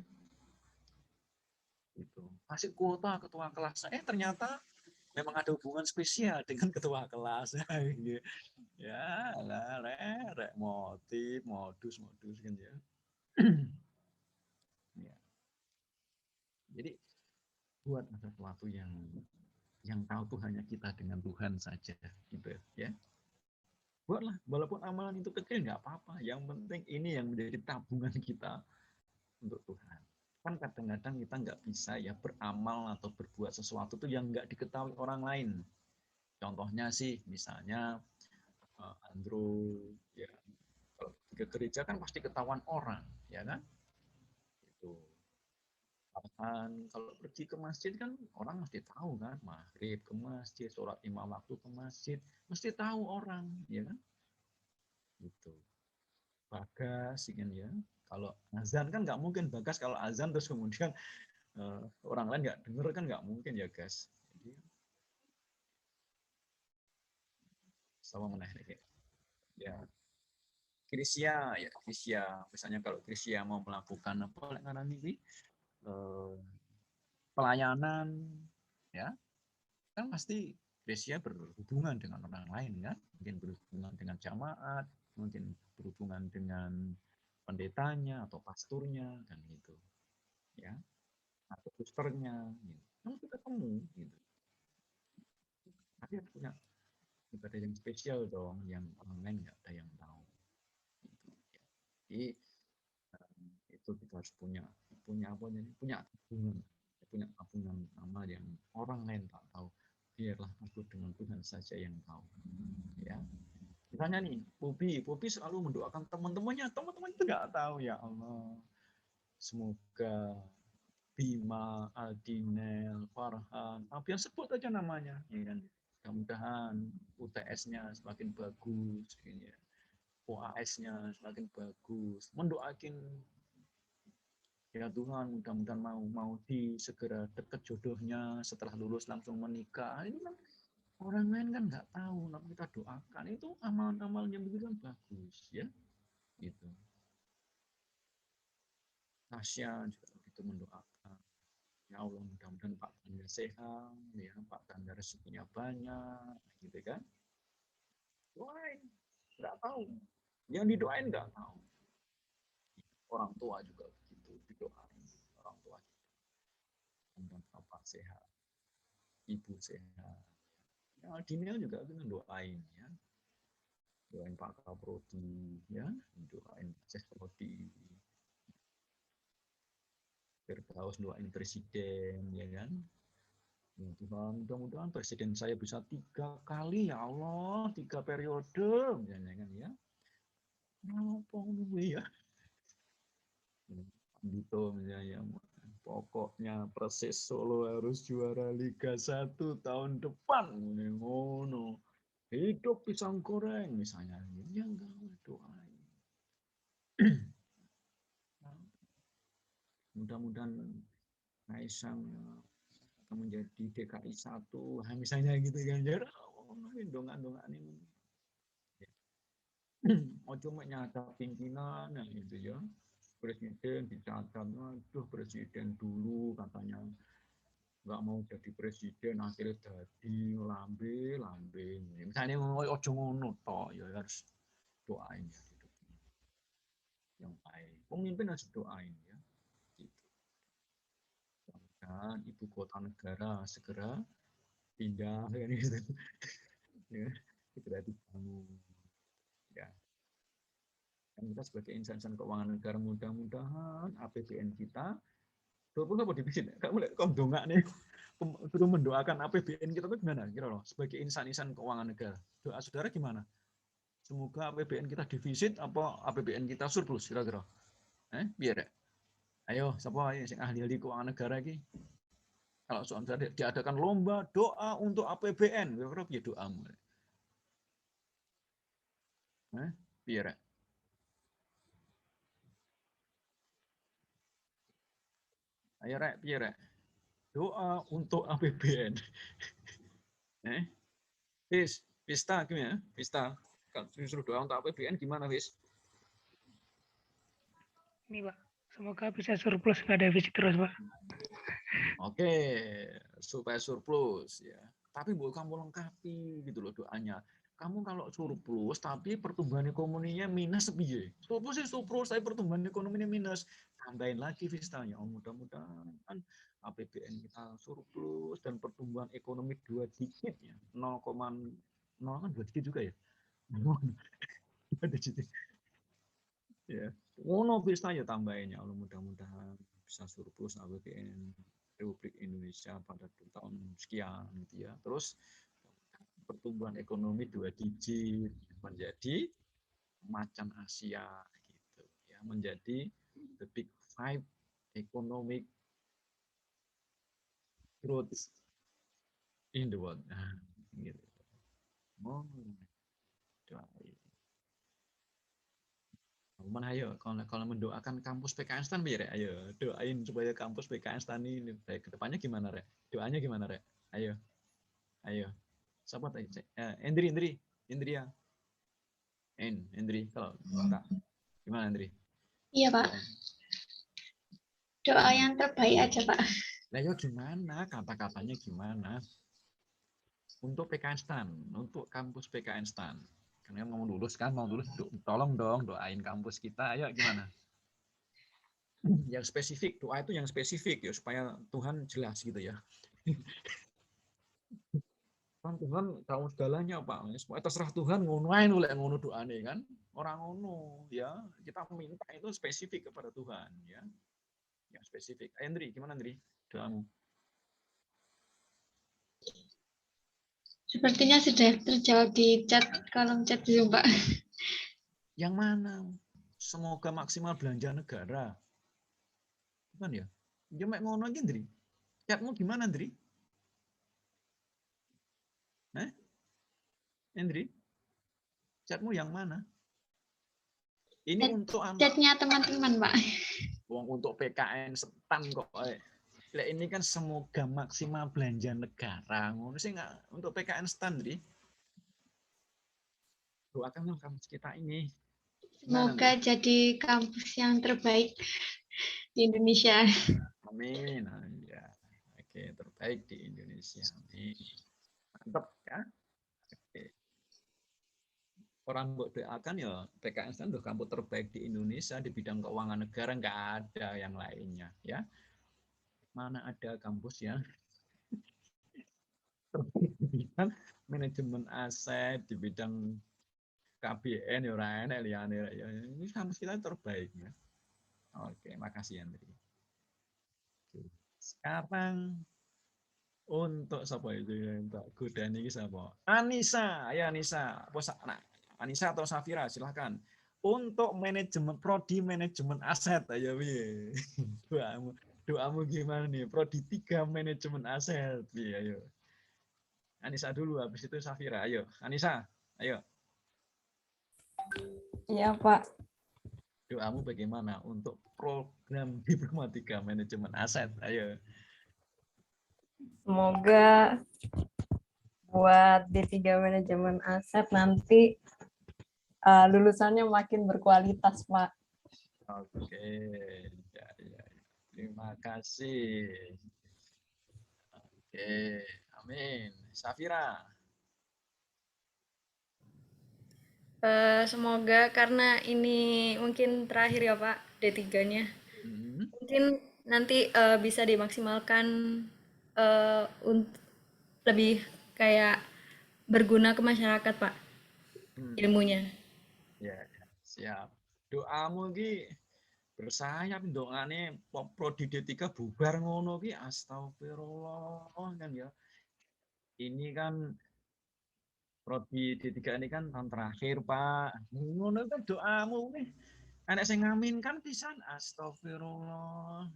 S1: Itu kasih kuota ketua kelas ternyata memang ada hubungan spesial dengan ketua kelas ya lah rek modus kan ya. Ya. Jadi buat sesuatu yang tahu tuh hanya kita dengan Tuhan saja gitu ya. Buatlah walaupun amalan itu kecil nggak apa-apa, yang penting ini yang menjadi tabungan kita untuk Tuhan. Kan kadang-kadang kita nggak bisa ya beramal atau berbuat sesuatu tuh yang nggak diketahui orang lain. Contohnya sih misalnya Andrew ya kalau ke gereja kan pasti ketahuan orang ya kan itu. Kalau pergi ke masjid kan orang mesti tahu kan, maghrib ke masjid, sholat 5 waktu ke masjid, mesti tahu orang ya kan gitu. Bagas kan ya, kalau azan kan nggak mungkin Bagas kalau azan terus kemudian orang lain nggak dengar kan nggak mungkin ya guys. Jadi sama menarik ya. Krisia misalnya kalau Krisia mau melakukan apa karena ini pelayanan ya kan pasti Krisia berhubungan dengan orang lain kan, mungkin berhubungan dengan jamaat, mungkin berhubungan dengan pendetanya atau pasturnya kan gitu ya, atau susternya gitu. Kan kita ketemu gitu. Tapi punya ibadah yang spesial dong, yang orang lain nggak ada yang tahu. Gitu. Jadi itu kita harus punya apa nih? Punya tabungan amal yang orang lain tak tahu. Biarlah aku dengan Tuhan saja yang tahu. Ya. Misalnya nih, Bobi selalu mendoakan teman-temannya itu nggak tahu ya Allah. Semoga Bima, Aldinel, Farhan, Abian sebut aja namanya, ya kan? Mudah-mudahan UTS-nya semakin bagus, ya. OAS-nya semakin bagus. Mendoakan ya Tuhan, mudah-mudahan mau segera dekat jodohnya, setelah lulus langsung menikah. Ini kan orang lain kan nggak tahu, tapi kita doakan itu amalan-amalan yang begitu kan bagus, ya. Gitu. Tasya juga begitu mendoakan. Ya Allah, mudah-mudahan Pak Tanda sehat, ya Pak Tanda rezekinya banyak, gitu kan. Doain, nggak tahu. Yang didoain nggak tahu. Orang tua juga begitu, didoain. Orang tua tentang bapak sehat, ibu sehat. Ya, Diniel juga kita doain ya. Doain Pak Kaprodi, ya, doain Cek Prodi, Firdaus doain presiden, ya kan. Ya, Tuhan, mudah-mudahan presiden saya bisa 3 kali, ya Allah, 3 periode, misalnya kan ya. Apa ya? Gitu misalnya. Pokoknya Persis Solo harus juara Liga 1 tahun depan. Ngono. Hidup pisang goreng misalnya. Ya enggak doain. Mudah-mudahan Kaisang akan menjadi DKI 1, misalnya gitu kan. Ya dongak-dongak ini. Ojo nyadap pimpinan gitu ya. Presiden dicatat, aduh presiden dulu katanya nggak mau jadi presiden, akhirnya jadi lambe. Misalnya ojo ngono toh, ya harus doain ya hidup yang baik. Pemimpin harus doain ya. Gitu. Dan ibu kota negara segera pindah kan gitu. Ya, segera dibangun. Ya. Dan kita sebagai insan keuangan negara mudah-mudahan APBN kita 20 apa defisit? Kamu lihat kok dongak nih. Suruh mendoakan APBN kita itu gimana? Kira loh, sebagai insan-insan keuangan negara. Doa saudara gimana? Semoga APBN kita defisit apa APBN kita surplus kira-kira. Biar ya. Ayo, siapa yang ahli-ahli keuangan negara ini? Kalau saudara diadakan lomba doa untuk APBN, kira-kira ya doamu. Biar ya. Ayo rek, biar rek. Doa untuk APBN. Vista gimana? Vista, kalau disuruh doa untuk APBN gimana, Vis?
S9: Ini Pak, semoga bisa surplus nggak defisit terus Pak.
S1: Oke, supaya surplus ya. Tapi buat kamu lengkapi gitu loh doanya. Kamu kalau surplus tapi pertumbuhan ekonominya minus piye? Surplus sih surplus, tapi pertumbuhan ekonominya minus. Tambahin lagi Vistanya. Oh, mudah-mudahan APBN kita surplus dan pertumbuhan ekonomi 2 digit ya. 0,0 kan 2 digit juga ya. 2 digit. Ya. Ngono Vista ya tambahinnya. Allah mudah-mudahan bisa surplus APBN Republik Indonesia pada tahun sekian gitu ya. Terus pertumbuhan ekonomi 2 digit menjadi macan Asia gitu ya, menjadi the big 5 economic growth in the world. Nah, gitu. Teman ayo kalau mendoakan kampus PKN STAN biar ya, ayo doain supaya kampus PKN STAN ini baik kedepannya gimana Rek? Doanya gimana Rek? Ayo siapa tadi? Endri ya. Endri kalau minta gimana Endri?
S6: Iya Pak. Doa yang terbaik aja Pak.
S1: Nah yo gimana? Kata-katanya gimana? Untuk PKN STAN, untuk kampus PKN STAN. Karena mau lulus, tolong dong doain kampus kita. Ayo gimana? Yang spesifik, doa itu yang spesifik ya supaya Tuhan jelas gitu ya. Kan Tuhan tahu segalanya Pak. Supaya terserah Tuhan ngono ae oleh ngono doane kan. Orang ngono ya. Kita minta itu spesifik kepada Tuhan ya. Yang spesifik. Andri, gimana Andri? Doamu.
S6: Sepertinya sudah terjawab di chat, kolom chat Zoom, Pak.
S1: Yang mana? Semoga maksimal belanja negara. Bukan ya? Ya mek ngono aja, Andri. Chatmu gimana, Andri? Andri? Chatmu yang mana? Ini untuk
S6: chatnya teman-teman, Pak.
S1: Untuk PKN STAN kok. Ini kan semoga maksimal belanja negara. Ngono sih enggak untuk PKN STAN, Andri. Doakan kampus kita ini.
S6: Semoga jadi kampus yang terbaik di Indonesia.
S1: Amin. Ya. Oke, terbaik di Indonesia. Amin. Mantap ya. Oke. orang buat doakan ya PKN kan udah kampus terbaik di Indonesia di bidang keuangan negara, nggak ada yang lainnya ya. Mana ada kampus yang di bidang manajemen aset, di bidang KBN ya ora enak liyane ya. Ini kampus kita terbaik ya. Oke, makasih Andri. Sekarang untuk siapa itu yang tak godaan ini siapa? Anissa, ya Anissa. Nah, Anissa atau Safira silahkan. Untuk manajemen prodi manajemen aset ayo piye. Doamu gimana nih? Prodi 3 manajemen aset. Piye ayo. Anissa dulu habis itu Safira. Ayo, Anissa. Ayo.
S10: Iya, Pak.
S1: Doamu bagaimana untuk program Diplomatika manajemen aset? Ayo.
S10: Semoga buat D3 manajemen aset nanti lulusannya makin berkualitas, Pak.
S1: Oke. Ya, ya. Terima kasih. Oke. Amin. Safira.
S6: Semoga karena ini mungkin terakhir ya Pak, D3-nya. Mungkin nanti bisa dimaksimalkan lebih kayak berguna ke masyarakat Pak, ilmunya.
S1: Ya, siap. Doamu ki bersayap dongane prodi D3 bubar ngono ki astagfirullah kan ya. Ini kan prodi D3 ini kan tahun terakhir, Pak. Ngono kan doamu nih. Anak sing ngamin kan pisan astagfirullah.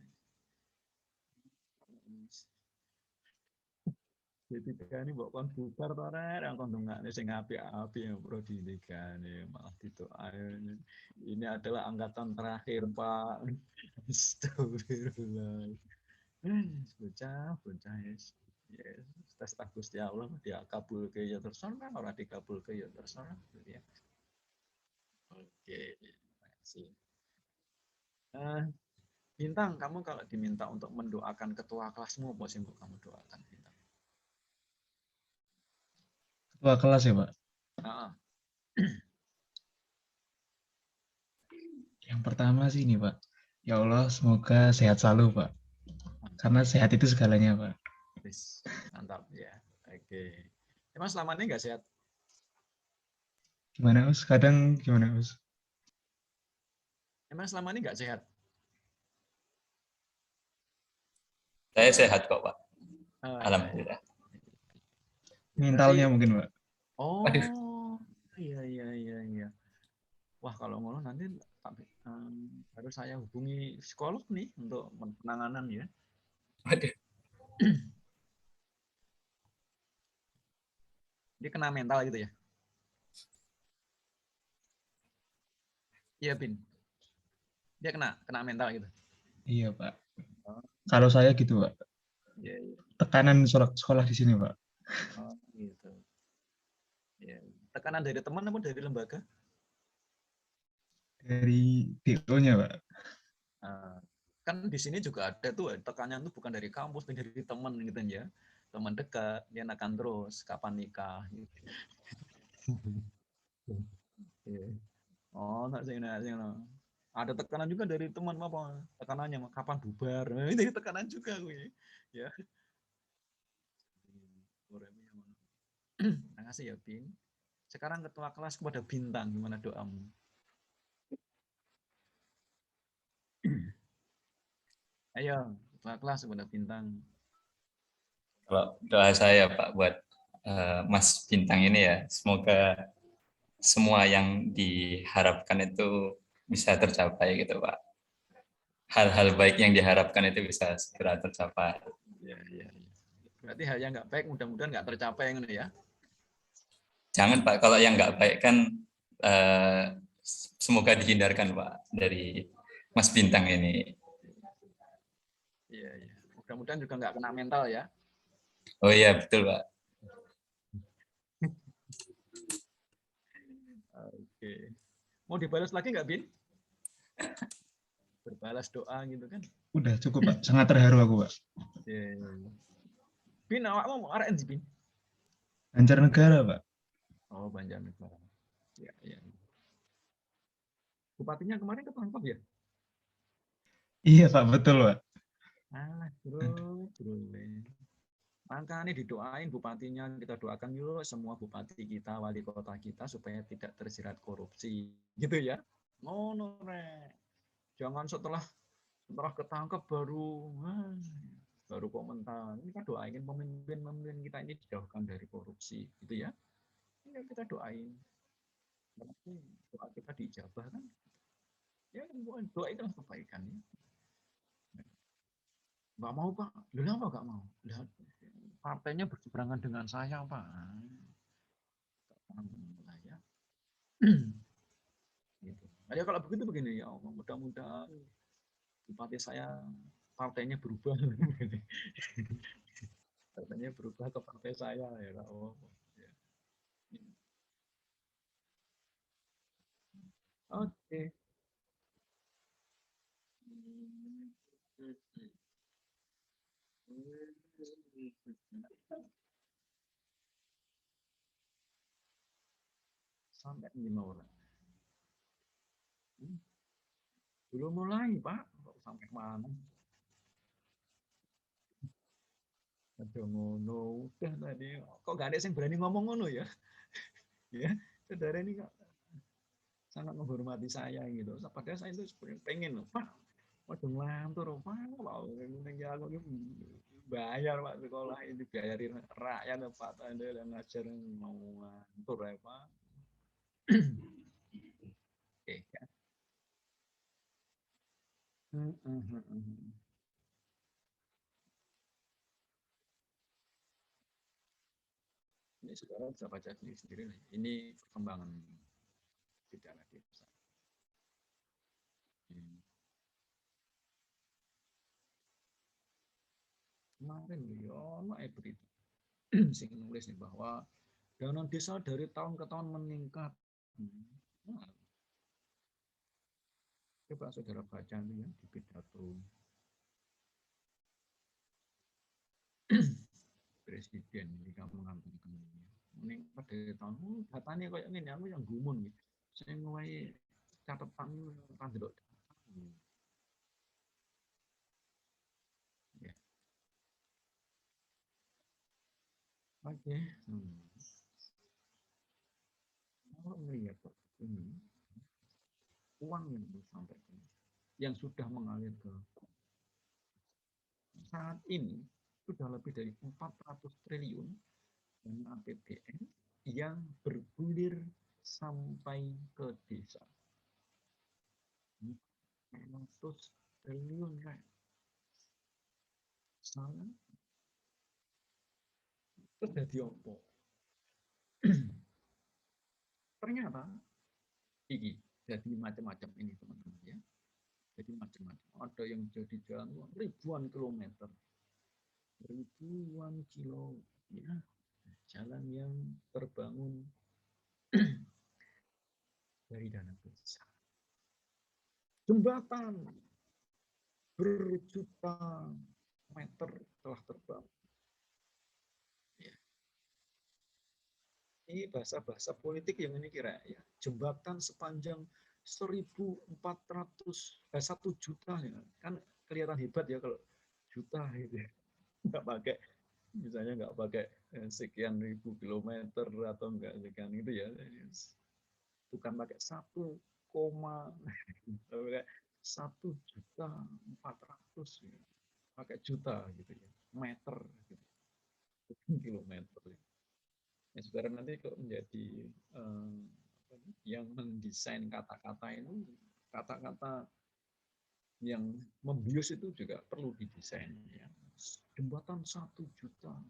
S1: D3 ini mbok kon bubar to rek, kon dongane sing apik-apik ya prodi D3 ini malah didoain. Ini adalah angkatan terakhir, Pak. Astagfirullah. Bocah yes. Tes Gusti Allah dia kabulke ya terserah, ora dikabulke ya terserah ya. Oke, terima kasih. Bintang, kamu kalau diminta untuk mendoakan ketua kelasmu, apa sih kamu doakan, Bintang?
S8: Ketua kelas ya, Pak? Yang pertama sih ini, Pak. Ya Allah, semoga sehat selalu, Pak. Karena sehat itu segalanya, Pak.
S1: Mantap ya. Oke. Emang selama ini nggak sehat?
S8: Gimana, Us? Kadang gimana, Us?
S1: Emang selama ini nggak sehat?
S11: Saya sehat kok, Pak. Alhamdulillah.
S8: Mentalnya mungkin, Pak.
S1: Oh, iya. Wah, kalau ngono nanti harus saya hubungi psikolog nih untuk penanganan ya.
S11: Waduh.
S1: Dia kena mental gitu ya? Iya, Bin. Dia kena mental gitu.
S8: Iya, Pak. Kalau saya gitu, Pak.
S1: Iya.
S8: Tekanan sekolah di sini, Pak.
S1: Oh, gitu. Ya. Tekanan dari teman atau dari lembaga?
S8: Dari DO-nya, Pak.
S1: Kan di sini juga ada tuh tekanan tuh bukan dari kampus, dari teman gitu ya. Teman dekat, dia akan terus kapan nikah gitu. Oh, enggak sih. Ada tekanan juga dari teman apa? Tekanannya kapan bubar. Ini dari tekanan juga gue. Ya. Terima kasih ya, Bin. Sekarang ketua kelas kepada Bintang, gimana doamu? Ayo, ketua kelas kepada Bintang.
S11: Kalau doa saya, Pak, buat Mas Bintang ini ya, semoga semua yang diharapkan itu bisa tercapai gitu, Pak. Hal-hal baik yang diharapkan itu bisa segera tercapai.
S1: Iya. Berarti hal yang nggak baik mudah-mudahan nggak tercapai gitu ya?
S11: Jangan, Pak, kalau yang nggak baik kan semoga dihindarkan, Pak, dari Mas Bintang ini.
S1: Iya. Mudah-mudahan juga nggak kena mental ya.
S11: Oh iya, betul, Pak.
S1: Oke. Mau dibalas lagi nggak, Bin? Berbalas doa gitu kan?
S8: Udah cukup, Pak. Sangat terharu aku, Pak.
S1: Iya. Bin, awakmu mau RN sih, Bin?
S8: Banjarnegara, Pak.
S1: Oh, Banjarnegara. Ya, ya. Bupatinya kemarin ketangkap ya?
S8: Iya Pak, betul Pak.
S1: Alah, bro. Makanya didoain bupatinya, kita doakan yuk semua bupati kita, wali kota kita supaya tidak terjerat korupsi, gitu ya. No, jangan setelah ketangkap baru komentar. Ini kan doain pemimpin kita ini dijauhkan dari korupsi, gitu ya. Ya kita doain. Doa kita diijabah kan. Ya doa itu kebaikan. Ya. Nggak mau Pak, kenapa nggak mau? Partainya berseberangan dengan saya Pak. Ya. Gitu. Nah, ya kalau begitu begini ya Allah, mudah-mudahan bupati saya partainya berubah. Partainya berubah ke partai saya ya Allah. Ya. Oke. Sampai 5 orang. Belum mulai, Pak. Kok sampai mana? Ada ngono, udah tadi. Kok gak ada yang berani ngomong ngono ya? Ya, saudara ini kok sangat menghormati saya gitu. Padahal saya itu pengen, Pak, waduh ngelantur, Pak. Mau ini aku bayar Pak sekolah ini bayarin rakyat Pak Tanda dan ngajar mau ngantur ya Pak. Oke ya. Ini saudara bisa baca sendiri. Ini perkembangan pidana desa. Kemarin ya, berita sing nulis nih bahwa dana desa dari tahun ke tahun meningkat. Coba saudara baca nih ya di pidato presiden di kampung-kampung meningkat dari tahun datanya kayak ini aku yang gumun gitu. Saya mulai catatan pandelok. Ya. Oke. Kalau melihat ini uang yang disampaikan yang sudah mengalir ke saat ini sudah lebih dari 400 triliun dana APBN yang bergulir sampai ke desa. 400 triliun kan. Salah. Terus jadi apa? Ternyata ini jadi macam-macam ini teman-teman ya. Jadi macam-macam. Ada yang jadi jalan ribuan kilometer. Ribuan kilo ya. Jalan yang terbangun dari dana desa. Jembatan berjuta meter telah terbangun. Ya. Ini bahasa-bahasa politik yang ini kira ya. Jembatan sepanjang 1.400 1 juta ya. Kan kelihatan hebat ya kalau juta gitu ya. Nggak pakai misalnya nggak pakai sekian ribu kilometer atau enggak sekian itu ya. Bukan pakai 1,400 ya. Pakai juta gitu ya. Meter gitu. Kilometer. Ya, saudara nanti kok menjadi yang mendesain kata-kata itu, kata-kata yang membius itu juga perlu didesain. Ya. Jembatan 1 juta.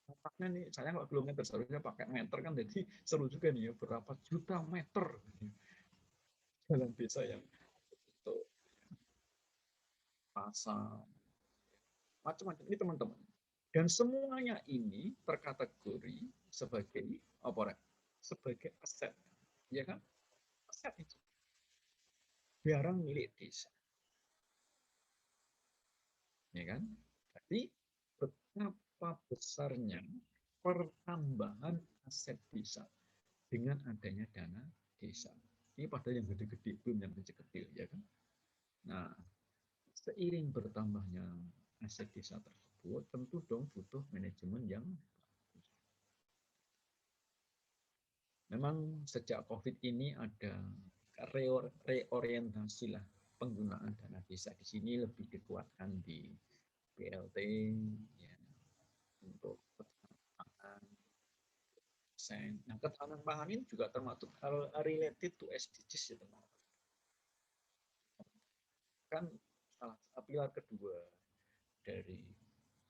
S1: Katanya nih, saya nggak kilometer, seharusnya pakai meter kan, jadi seru juga nih ya, berapa juta meter jalan desa yang untuk pasar, macam-macam ini teman-teman. Dan semuanya ini terkategori sebagai apa? Sebagai aset, ya kan? Aset itu barang milik desa, ya kan? Jadi betapa besarnya pertambahan aset desa dengan adanya dana desa. Ini pada yang gede-gede, belum yang kecil-kecil, ya kan? Nah, seiring bertambahnya aset desa tersebut, tentu dong butuh manajemen yang bagus. Memang sejak COVID ini ada reorientasi lah penggunaan dana desa di sini lebih dikuatkan di BLT, ya, untuk pangan. Nah, ketahanan pangan ini juga termasuk hal related to SDGs ya teman-teman. Kan salah pilar kedua dari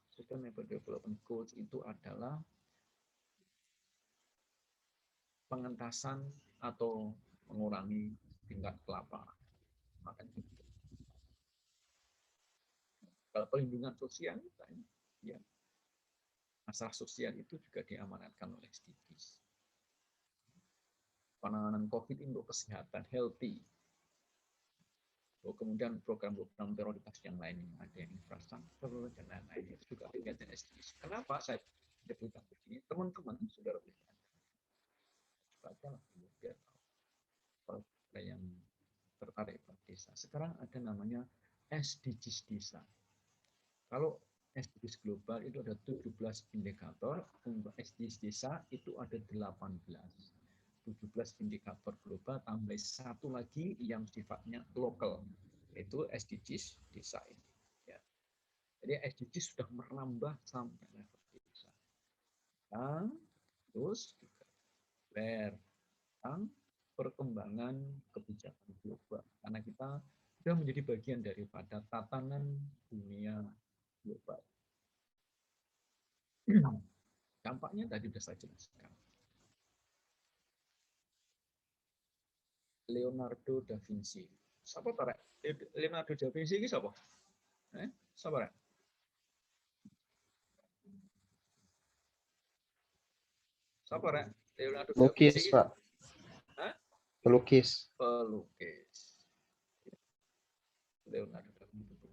S1: Sustainable Development Goals itu adalah pengentasan atau mengurangi tingkat kelaparan. Makanya kalau perlindungan sosial, ya, masalah sosial itu juga diamanatkan oleh SDGs. Penanganan COVID untuk kesehatan healthy. Kemudian program-program prioritas yang lain, ada yang infrastruktur dan lain-lain, itu juga kegiatan SDGs. Kenapa saya sebutkan begini? Teman-teman, saudara baca lah biar tahu. Kalau ada yang tertarik pada desa. Sekarang ada namanya SDGs desa. Kalau SDGs global itu ada 17 indikator, untuk SDGs desa itu ada 18. 17 indikator global tambah satu lagi yang sifatnya lokal, yaitu SDGs desa ini. Ya. Jadi SDGs sudah merambah sampai level desa. Dan terus juga tentang perkembangan kebijakan global, karena kita sudah menjadi bagian daripada tatanan dunia global. Dampaknya tadi sudah saya jelaskan. Leonardo da Vinci. Siapa Pak? Leonardo da Vinci ini siapa? Siapa? Siapa Leonardo da Vinci?
S12: Pelukis, Pak.
S1: Hah?
S12: Pelukis.
S1: Pelukis. Leonardo da Vinci.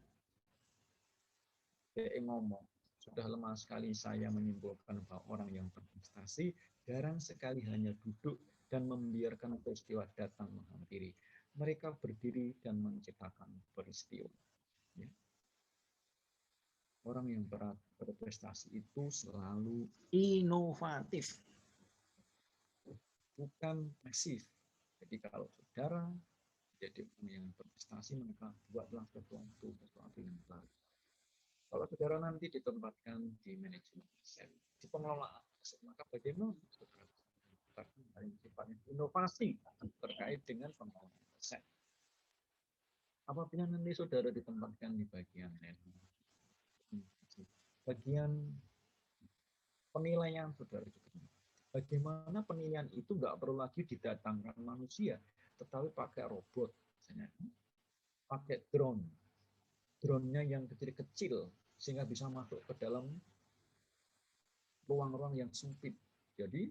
S1: Dia ngomong, sudah lama sekali saya menyimpulkan bahwa orang yang berprestasi jarang sekali hanya duduk dan membiarkan peristiwa datang menghampiri. Mereka berdiri dan menciptakan peristiwa. Ya. Orang yang berprestasi itu selalu inovatif, bukan pasif. Jadi kalau saudara jadi orang yang berprestasi, maka buatlah sesuatu yang baru. Kalau saudara nanti ditempatkan di manajemen aset, di pengelolaan aset, maka bagaimana saudara sifatnya inovasi terkait dengan pengelolaan aset. Apabila nanti saudara ditempatkan di bagian penilaian saudara juga. Bagaimana penilaian itu nggak perlu lagi didatangkan manusia, tetapi pakai robot, misalnya pakai drone. Drone-nya yang kecil-kecil sehingga bisa masuk ke dalam ruang-ruang yang sempit. Jadi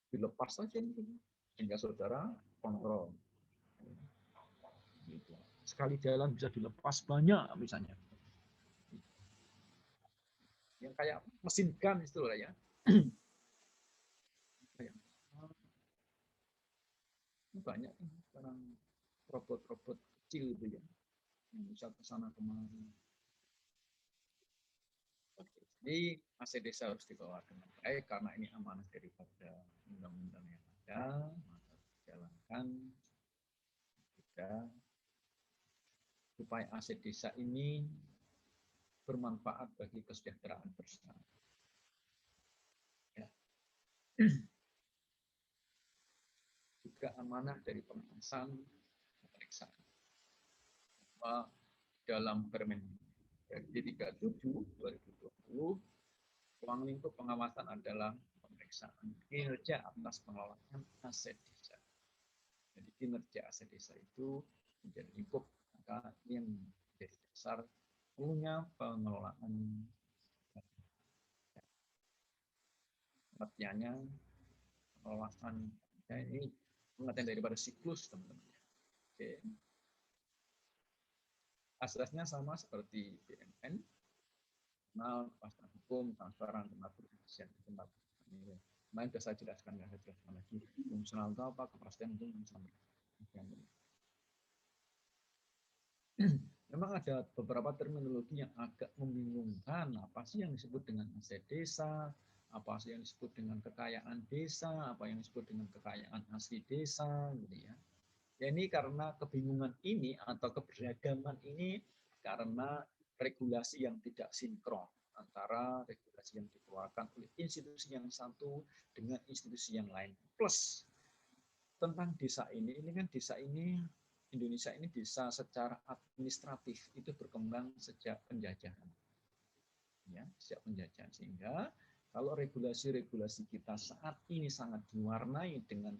S1: dilepas saja sehingga saudara kontrol. Sekali jalan bisa dilepas banyak misalnya. Yang kayak mesin gun itu lah ya. Banyak sekarang robot-robot kecil itu ya, yang bisa ke sana kemari. Jadi aset desa harus dikelola dengan baik karena ini amanah daripada undang-undang yang ada, maka dijalankan juga supaya aset desa ini bermanfaat bagi kesejahteraan bersama. Ya. Juga amanah dari pengawasan pemeriksaan. Bahwa dalam Permen 37/2020, ruang lingkup pengawasan adalah pemeriksaan kinerja atas pengelolaan aset desa. Jadi kinerja aset desa itu menjadi lingkup, maka yang menjadi dasar perlunya pengelolaan. Artinya pengawasan ini pengertian daripada siklus, teman-teman. Oke. Asasnya sama seperti BMN, kenal, kepastian hukum, transparan, tempat Kemarin sudah saya jelaskan, nggak saya jelaskan lagi. Fungsional itu apa, kepastian itu sama. Memang ada beberapa terminologi yang agak membingungkan. Apa sih yang disebut dengan aset desa? Apa sih yang disebut dengan kekayaan desa? Apa yang disebut dengan kekayaan asli desa? Gitu ya. Ya ini karena kebingungan ini atau keberagaman ini karena regulasi yang tidak sinkron antara regulasi yang dikeluarkan oleh institusi yang satu dengan institusi yang lain. Plus tentang desa ini kan desa ini Indonesia ini desa secara administratif itu berkembang sejak penjajahan. Ya, sejak penjajahan, sehingga kalau regulasi-regulasi kita saat ini sangat diwarnai dengan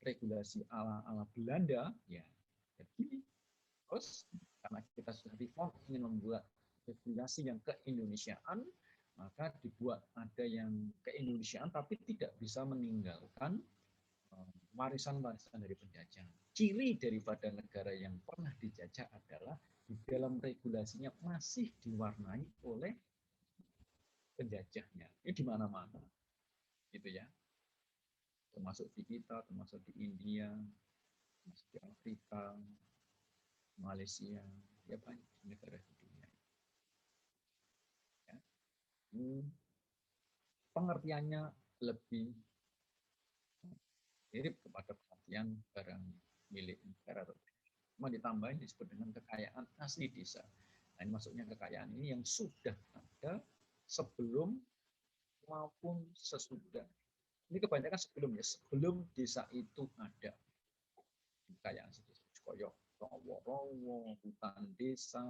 S1: regulasi ala Belanda, ya jadi terus karena kita sudah reform ingin membuat regulasi yang keindonesiaan, maka dibuat ada yang keindonesiaan tapi tidak bisa meninggalkan warisan-warisan dari penjajah. Ciri daripada negara yang pernah dijajah adalah di dalam regulasinya masih diwarnai oleh penjajahnya. Ini di mana-mana, gitu ya. Termasuk di kita, termasuk di India, termasuk di Afrika, Malaysia, ya banyak negara di dunia. Ya. Pengertiannya lebih mirip kepada pengertian barang milik negara. Cuma ditambahin disebut dengan kekayaan asli desa. Nah, ini maksudnya kekayaan ini yang sudah ada sebelum maupun sesudah. Ini kebanyakan sebelum ya, sebelum desa itu ada. Kekayaan asli desa, koyok rowo-rowo, hutan desa,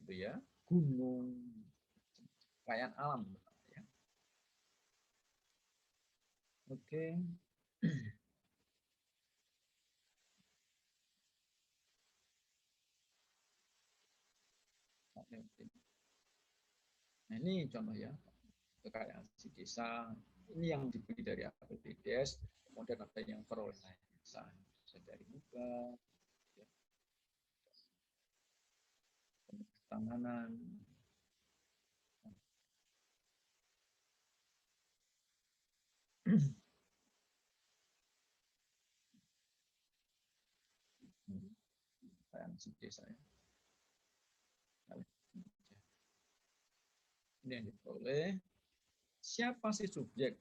S1: gitu ya, gunung, kekayaan alam. Ya. Oke. Nah ini contoh ya, kekayaan si desa, ini yang dibeli dari APBDes, kemudian ada yang perolehan desa, dari muka, ya. Tanganan, kekayaan si desa ya. Ini yang diperoleh. Siapa sih subjek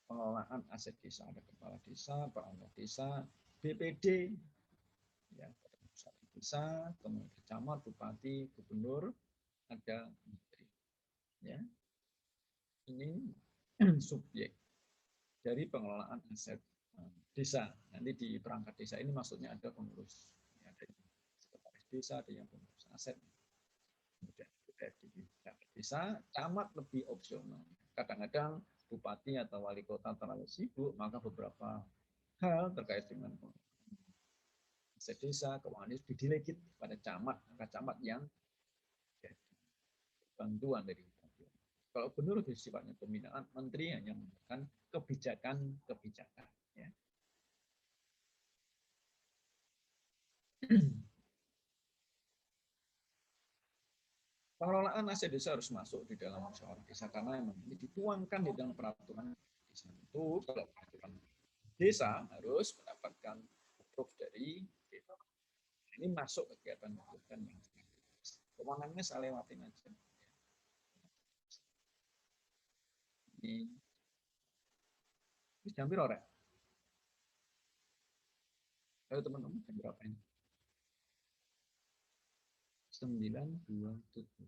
S1: pengelolaan aset desa? Ada kepala desa, perangkat desa, BPD, ya, pusat desa, kemudian camat, bupati, gubernur, ada menteri. Ya, ini subjek dari pengelolaan aset desa. Nanti di perangkat desa ini maksudnya ada pengurus, ya, ada sekretaris desa, ada yang pengurus aset. Kemudian di desa, camat lebih opsional. Kadang-kadang bupati atau wali kota terlalu sibuk, maka beberapa hal terkait dengan aset desa, keuangan desa didelegit pada camat, maka camat yang jadi bantuan dari bupati. Kalau gubernur itu sifatnya pembinaan, menteri hanya memberikan kebijakan-kebijakan. Ya. Pengelolaan aset desa harus masuk di dalam musyawarah desa karena memang ini dituangkan di dalam peraturan desa. Itu kalau peraturan desa harus mendapatkan approve dari desa. Ini masuk kegiatan-kegiatan yang kewenangannya saya lewatin aja. Ini jam berapa? Ayo teman-teman, jam berapa ini? 9:27.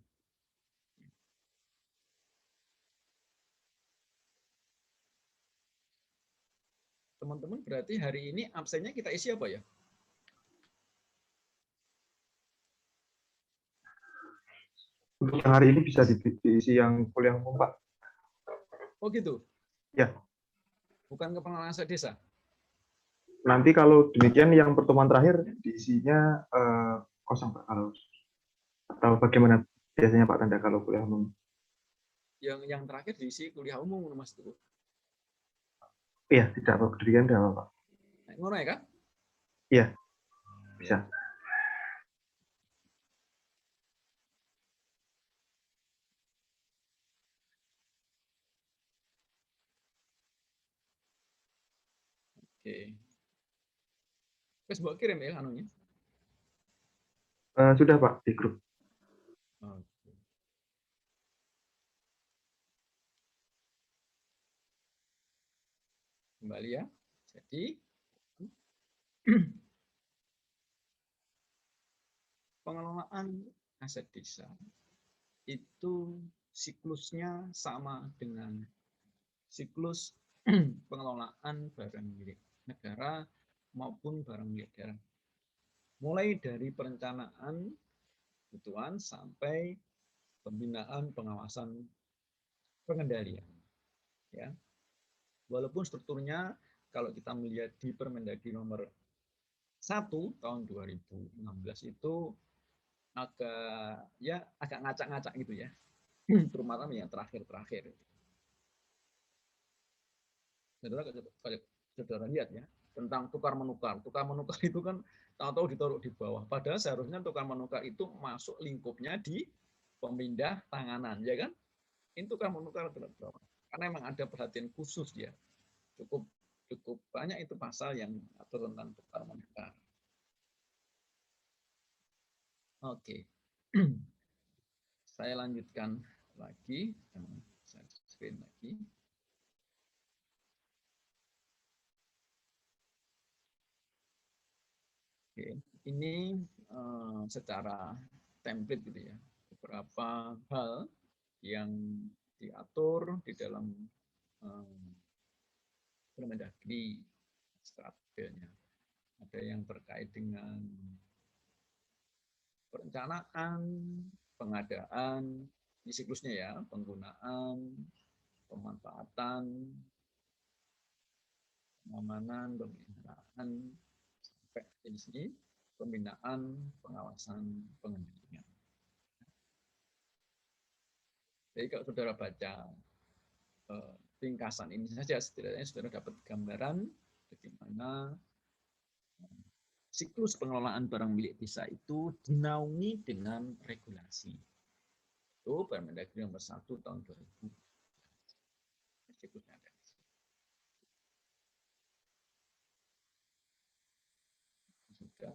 S1: Teman-teman berarti hari ini absennya kita isi apa ya?
S12: Untuk yang hari ini bisa diisi yang kuliah umum, Pak.
S1: Oh gitu?
S12: Ya.
S1: Bukan kepengelolaan aset desa?
S12: Nanti kalau demikian yang pertemuan terakhir diisinya kosong, Pak. Atau bagaimana biasanya Pak Tanda kalau kuliah umum?
S1: Yang terakhir diisi kuliah umum, Mas Tuh.
S12: Iya, tidak Pak. Demikian tidak Pak.
S1: Ngono ya kan?
S12: Iya, bisa.
S1: Oke. Terus mbok kirim ya anunya.
S12: Sudah Pak di grup.
S1: Oke. Kembali ya. Jadi pengelolaan aset desa itu siklusnya sama dengan siklus pengelolaan barang milik negara maupun barang milik daerah. Mulai dari perencanaan kebutuhan sampai pembinaan, pengawasan, pengendalian. Ya. Walaupun strukturnya kalau kita melihat di Permendagri nomor 1 tahun 2016 itu agak ngacak-ngacak gitu ya. Terutama yang terakhir-terakhir. Saudara lihat ya, tentang tukar menukar. Tukar menukar itu kan tahu-tahu ditaruh di bawah. Padahal seharusnya tukar menukar itu masuk lingkupnya di pemindah tanganan, ya kan? Ini tukar menukar di bawah. Karena memang ada perhatian khusus ya. Cukup banyak itu pasal yang atur tentang tukar menukar. Oke. Saya lanjutkan lagi. Saya screen lagi. Oke, ini secara template gitu ya, beberapa hal yang diatur di dalam Permendagri strateginya. Ada yang terkait dengan perencanaan, pengadaan, ini siklusnya ya, penggunaan, pemanfaatan, pengamanan, pemeliharaan, sampai di sini pembinaan, pengawasan, pengendalian. Jadi kalau saudara baca ringkasan ini saja, setidaknya saudara dapat gambaran bagaimana siklus pengelolaan barang milik desa itu dinaungi dengan regulasi. Itu Permendagri nomor 1 tahun 2000. Siklusnya ada. Juga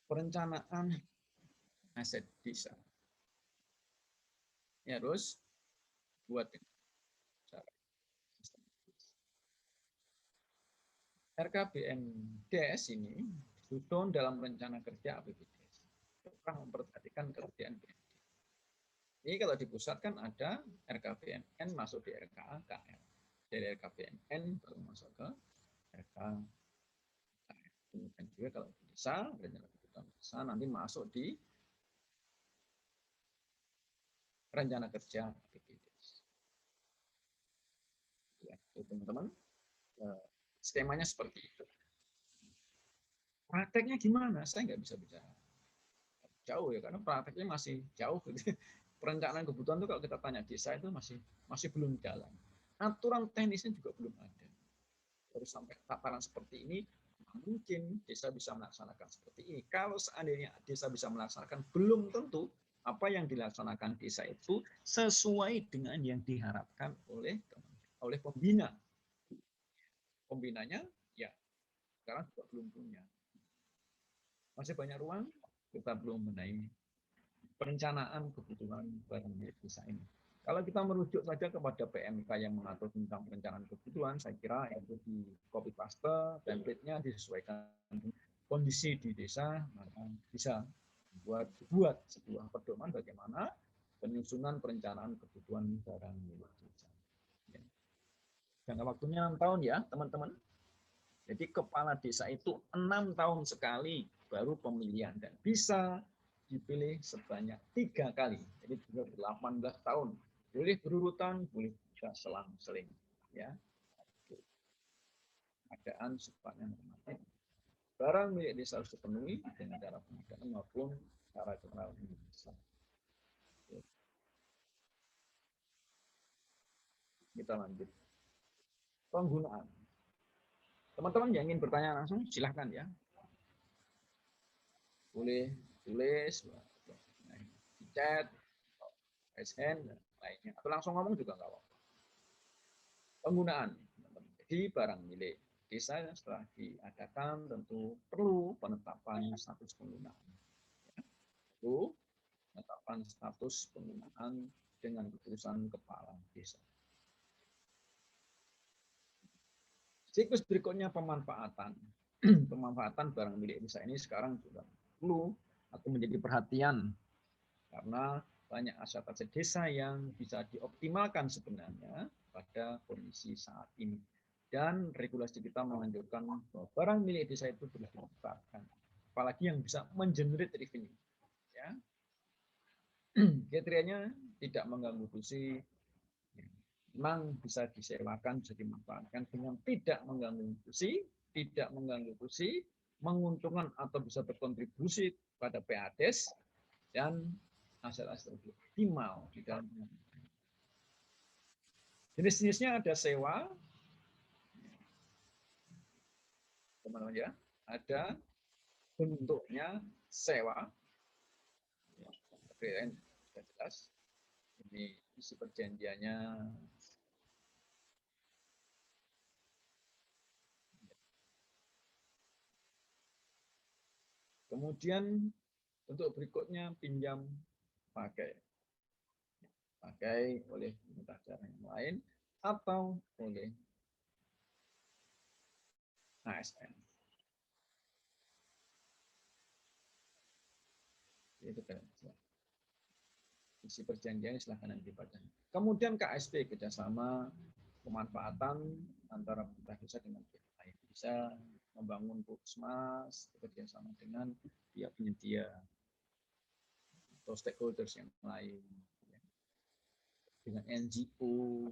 S1: perencanaan aset desa. Ya, harus buat cara RKBMDes ini disusun dalam rencana kerja APBDes. Kurang memperhatikan kerjaan BMD. Ini kalau di pusat kan ada RKBMN masuk di RKKL. Dari RKBMN baru masuk ke RKKL. Kemudian juga kalau di desa, rencana kebutuhan desa nanti masuk di rencana kerja APBDes. Ya, teman-teman, skemanya seperti itu. Prakteknya gimana? Saya nggak bisa bicara jauh ya, karena prakteknya masih jauh. Perencanaan kebutuhan itu kalau kita tanya desa itu masih belum jalan. Aturan teknisnya juga belum ada. Baru sampai tataran seperti ini, mungkin desa bisa melaksanakan seperti ini. Kalau seandainya desa bisa melaksanakan, belum tentu apa yang dilaksanakan desa itu sesuai dengan yang diharapkan oleh pembina. Pembinanya ya sekarang juga belum punya. Masih banyak ruang, kita belum menaiki perencanaan kebutuhan barang milik desa ini. Kalau kita merujuk saja kepada PMK yang mengatur tentang perencanaan kebutuhan, saya kira itu di copy paste, template-nya disesuaikan kondisi di desa, maka bisa buat sebuah pedoman bagaimana penyusunan perencanaan kebutuhan barang milik desa. Jangka waktunya 6 tahun ya, teman-teman. Jadi kepala desa itu 6 tahun sekali baru pemilihan dan bisa dipilih sebanyak 3 kali. Jadi 18 tahun. Boleh berurutan, boleh juga selang-seling. Ya. Keadaan sifatnya normatif. Barang milik desa harus dipenuhi dengan cara pengadaan maupun cara kenal desa. Kita lanjut. Penggunaan. Teman-teman yang ingin bertanya langsung, silahkan ya. Boleh tulis, di chat, raise hand, dan lainnya. Atau langsung ngomong juga nggak apa-apa. Penggunaan. menjadi barang milik desa. Setelah diadakan tentu perlu penetapan status penggunaan. Perlu penetapan status penggunaan dengan keputusan kepala desa. Siklus berikutnya pemanfaatan. Pemanfaatan barang milik desa ini sekarang juga perlu atau menjadi perhatian karena banyak aset-aset desa yang bisa dioptimalkan sebenarnya pada kondisi saat ini. Dan regulasi kita menganjurkan bahwa barang milik desa itu boleh dimanfaatkan, apalagi yang bisa mengenerate revenue. Ya. Kriterianya tidak mengganggu fungsi, memang bisa disewakan, bisa dimanfaatkan dengan tidak mengganggu fungsi, tidak mengganggu fungsi, menguntungkan atau bisa berkontribusi pada PADES, dan aset-aset optimal di dalam. Jenis-jenisnya ada sewa, teman-teman ya, ada bentuknya sewa, sudah jelas. Ini isi perjanjiannya. Kemudian untuk berikutnya pinjam pakai. Pakai oleh pemerintah daerah yang lain atau oleh ASN. Itu kan isi perjanjian silahkan nanti dibaca. Kemudian KSP, kerjasama pemanfaatan antara pemerintah desa dengan pihak lain. Bisa membangun puskesmas bekerjasama dengan pihak penyedia atau stakeholders yang lain, dengan NGO,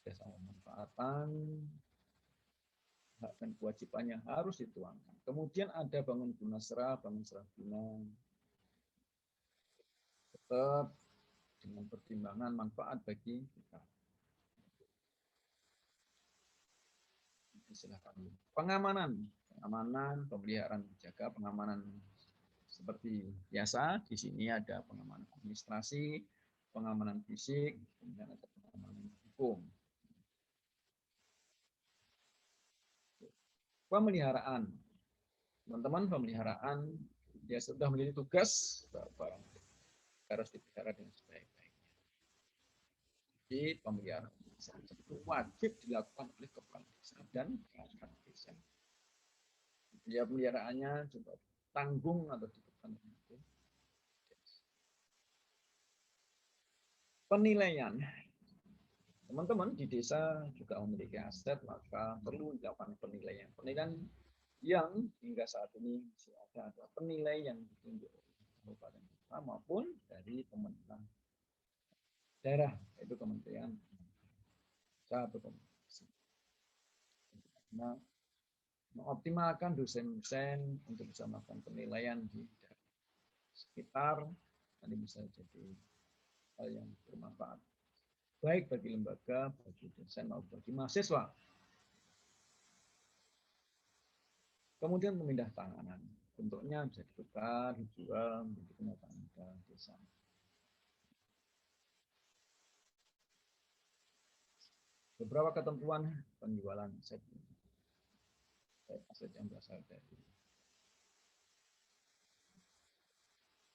S1: kerjasama pemanfaatan, hak dan kewajibannya harus dituangkan. Kemudian ada bangun guna serah guna, tetap dengan pertimbangan manfaat bagi kita. Silakan. Pengamanan, pemeliharaan, jaga pengamanan seperti biasa. Di sini ada pengamanan administrasi, pengamanan fisik, kemudian ada pengamanan hukum. Pemeliharaan, teman-teman, pemeliharaan ya sudah menjadi tugas barang harus dipelihara dengan sebaik-baiknya. Jadi pemeliharaan itu wajib dilakukan oleh kepala desa dan perangkat desa. Ya peliharaannya coba tanggung atau diberikan. Penilaian, teman-teman di desa juga memiliki aset, maka perlu dilakukan penilaian. Penilaian yang hingga saat ini masih ada penilai yang ditunjuk oleh kabupaten kota maupun dari pemerintah daerah, yaitu kementerian satu komunikasi. Nah, mengoptimalkan dosen-dosen untuk bisa melakukan penilaian di sekitar, nanti bisa jadi hal yang bermanfaat baik bagi lembaga, bagi dosen maupun bagi mahasiswa. Kemudian pemindah tanganan, bentuknya bisa ditukar, dijual, menjadi penyertaan desa. Beberapa ketentuan penjualan aset, baik aset yang berasal dari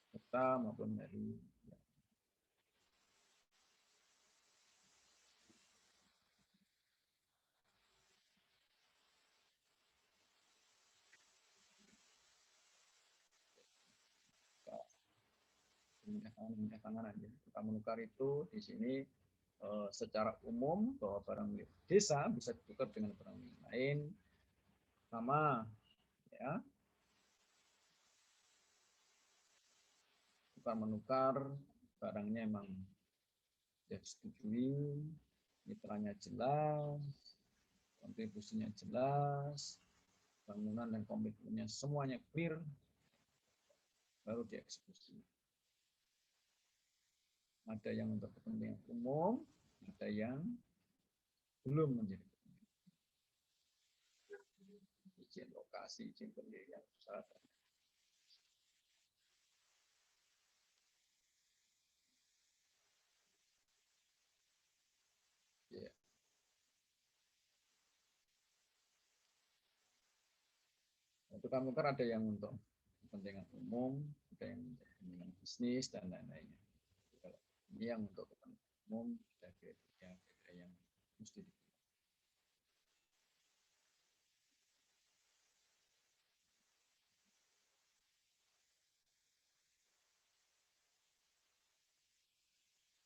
S1: kota maupun dari pemindah tanganan. Kita menukar itu di sini secara umum bahwa barang milik desa bisa ditukar dengan barang milik lain, sama ya. Tukar menukar barangnya memang disetujui, mitranya jelas, kontribusinya jelas, bangunan dan komitmennya semuanya clear, baru dieksekusi. Ada yang untuk kepentingan umum, ada yang belum menjadi kepentingan. Izin lokasi, izin pendirian usaha. Ya. tukar menukar ada yang untuk kepentingan umum, ada yang untuk kepentingan bisnis dan lain-lainnya. Kalau ini yang untuk kepentingan umum, ada kriteria yang mesti dipilih.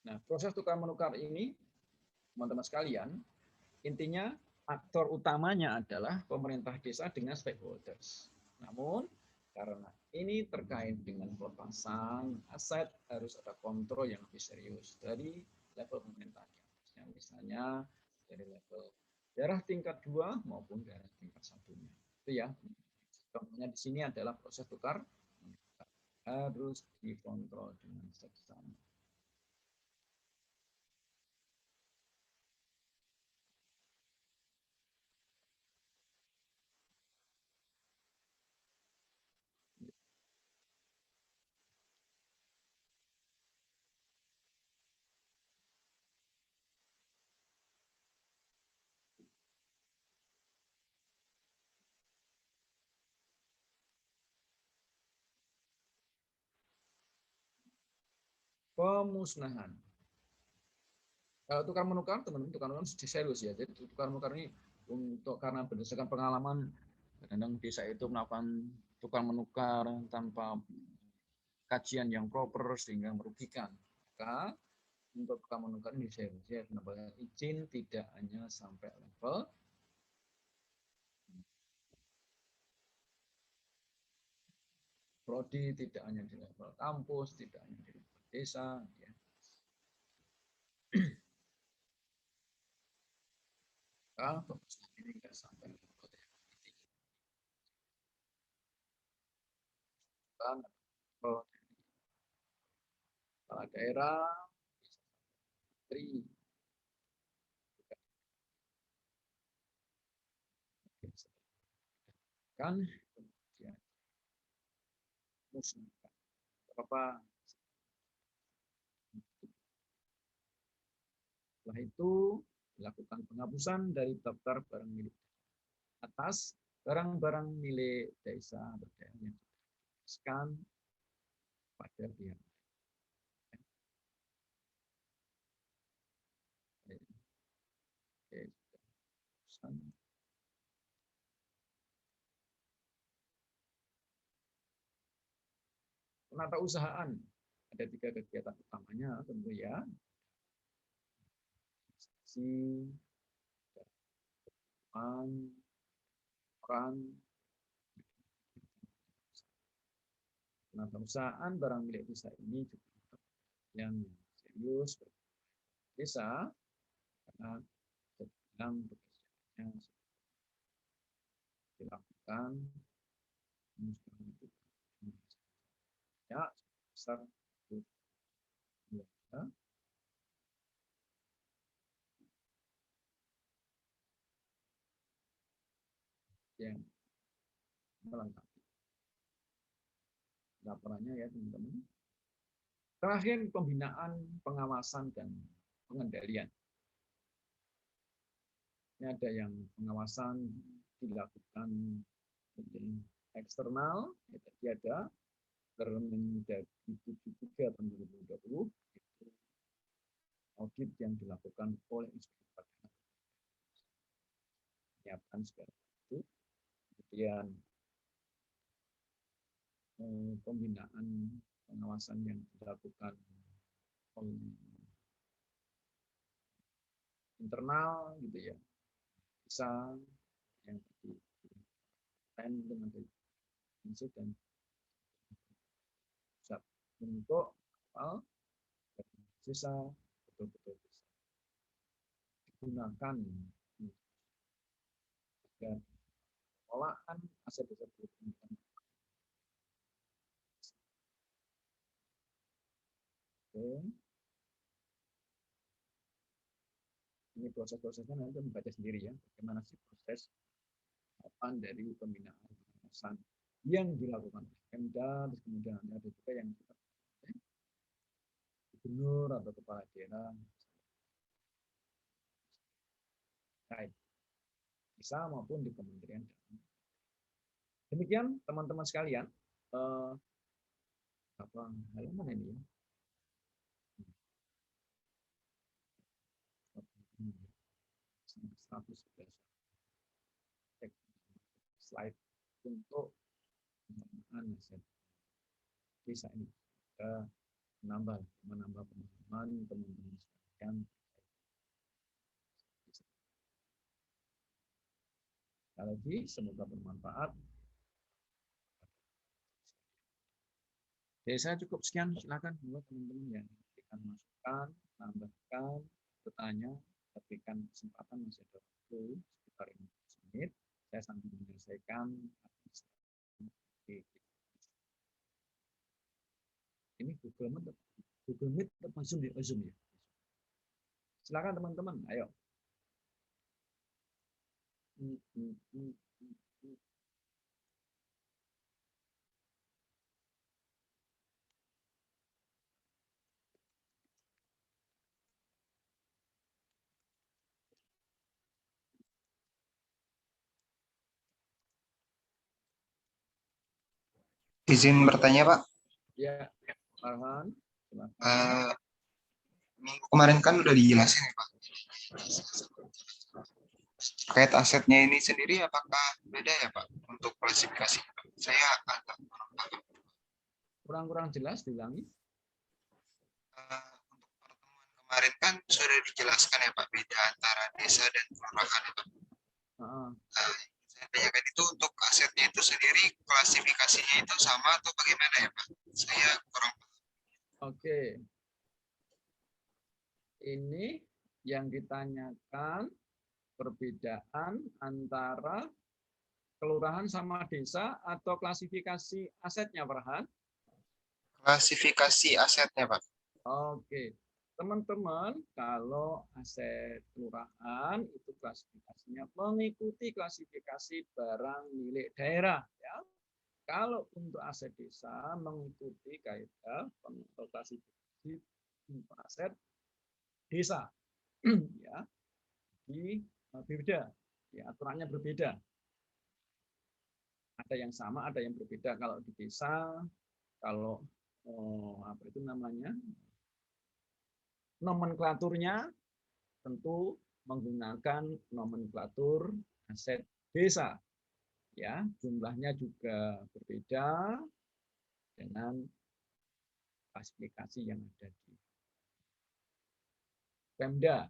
S1: Nah, proses tukar menukar ini, teman-teman sekalian, intinya aktor utamanya adalah pemerintah desa dengan stakeholders. Namun, karena ini terkait dengan pelepasan aset, harus ada kontrol yang lebih serius dari level pemerintahnya. Misalnya dari level daerah tingkat 2 maupun daerah tingkat 1-nya. Itu ya. Contohnya di sini adalah proses tukar harus dikontrol dengan seksama. Pemusnahan. Kalau tukar menukar, teman-teman, tukar menukar serius ya. Jadi tukar menukar ini untuk karena berdasarkan pengalaman, kadang desa itu melakukan tukar menukar tanpa kajian yang proper sehingga merugikan. Maka untuk tukar menukar ini serius ya, izin tidak hanya sampai level prodi, tidak hanya di level kampus, tidak hanya di level desa. Ya. Pemusnahan ini nggak sampai level kepala daerah, menteri, kan kemudian musnahkan apa. Setelah itu dilakukan penghapusan dari daftar barang milik atas barang-barang milik desa atau daerah yang dibebaskan pada pihak. Oke. Penata usahaan ada 3 kegiatan utamanya tentu ya. Orang penata usahaan barang milik desa ini juga yang serius desa karena sedang bekerjanya dilakukan ya besar yang melengkapi laporannya ya teman-teman. Terakhir pembinaan, pengawasan dan pengendalian. Ini ada yang pengawasan dilakukan eksternal, ya, tadi ada Permendagri 73 tahun 2020 itu audit yang dilakukan oleh Inspektorat Pajak menyiapkan segala itu. Kemudian pembinaan pengawasan yang dilakukan oleh internal gitu ya, bisa yang dengan prinsip dan untuk sisa betul-betul bisa digunakan agar pengelolaan aset tersebut. Oke. Ini proses-prosesnya nanti membaca sendiri ya, bagaimana sih proses dari pembinaan pengawasan yang dilakukan Pemda, terus kemudian ada juga yang gubernur atau kepala daerah baik desa maupun di kementerian. Demikian teman-teman sekalian. Apa halaman ini? Slide untuk penggunaan bisa ini menambah pemahaman teman-teman sekalian. Sekali lagi, semoga bermanfaat. Jadi saya cukup sekian, silakan buat teman-teman yang berikan masukan, tambahkan, bertanya, berikan kesempatan masih ada waktu sekitar 15 menit. Saya sambil menyelesaikan ini Google Meet atau Zoom ya? Zoom ya. Silakan teman-teman, ayo.
S2: Izin bertanya, Pak.
S1: Ya, Farhan.
S2: Minggu kemarin kan udah dijelasin ya, Pak. Terkait asetnya ini sendiri, apakah beda ya, Pak, untuk klasifikasi? Saya agak kurang paham.
S1: Kurang jelas, diulangi.
S2: Untuk pertemuan kemarin kan sudah dijelaskan ya, Pak, beda antara desa dan kelurahan ya, Pak. Saya tanyakan itu untuk asetnya itu sendiri, klasifikasinya itu sama atau bagaimana ya, Pak? Saya kurang paham.
S1: Oke. Ini yang ditanyakan perbedaan antara kelurahan sama desa atau klasifikasi asetnya, Farhan?
S2: Klasifikasi asetnya, Pak.
S1: Oke. Teman-teman, kalau aset kelurahan itu klasifikasinya mengikuti klasifikasi barang milik daerah, ya. Kalau untuk aset desa mengikuti kaidah klasifikasi untuk aset desa, ya. Berbeda, ya, aturannya berbeda. Ada yang sama, ada yang berbeda. Kalau di desa, kalau apa itu namanya, nomenklaturnya tentu menggunakan nomenklatur aset desa, ya. Jumlahnya juga berbeda dengan klasifikasi yang ada di Pemda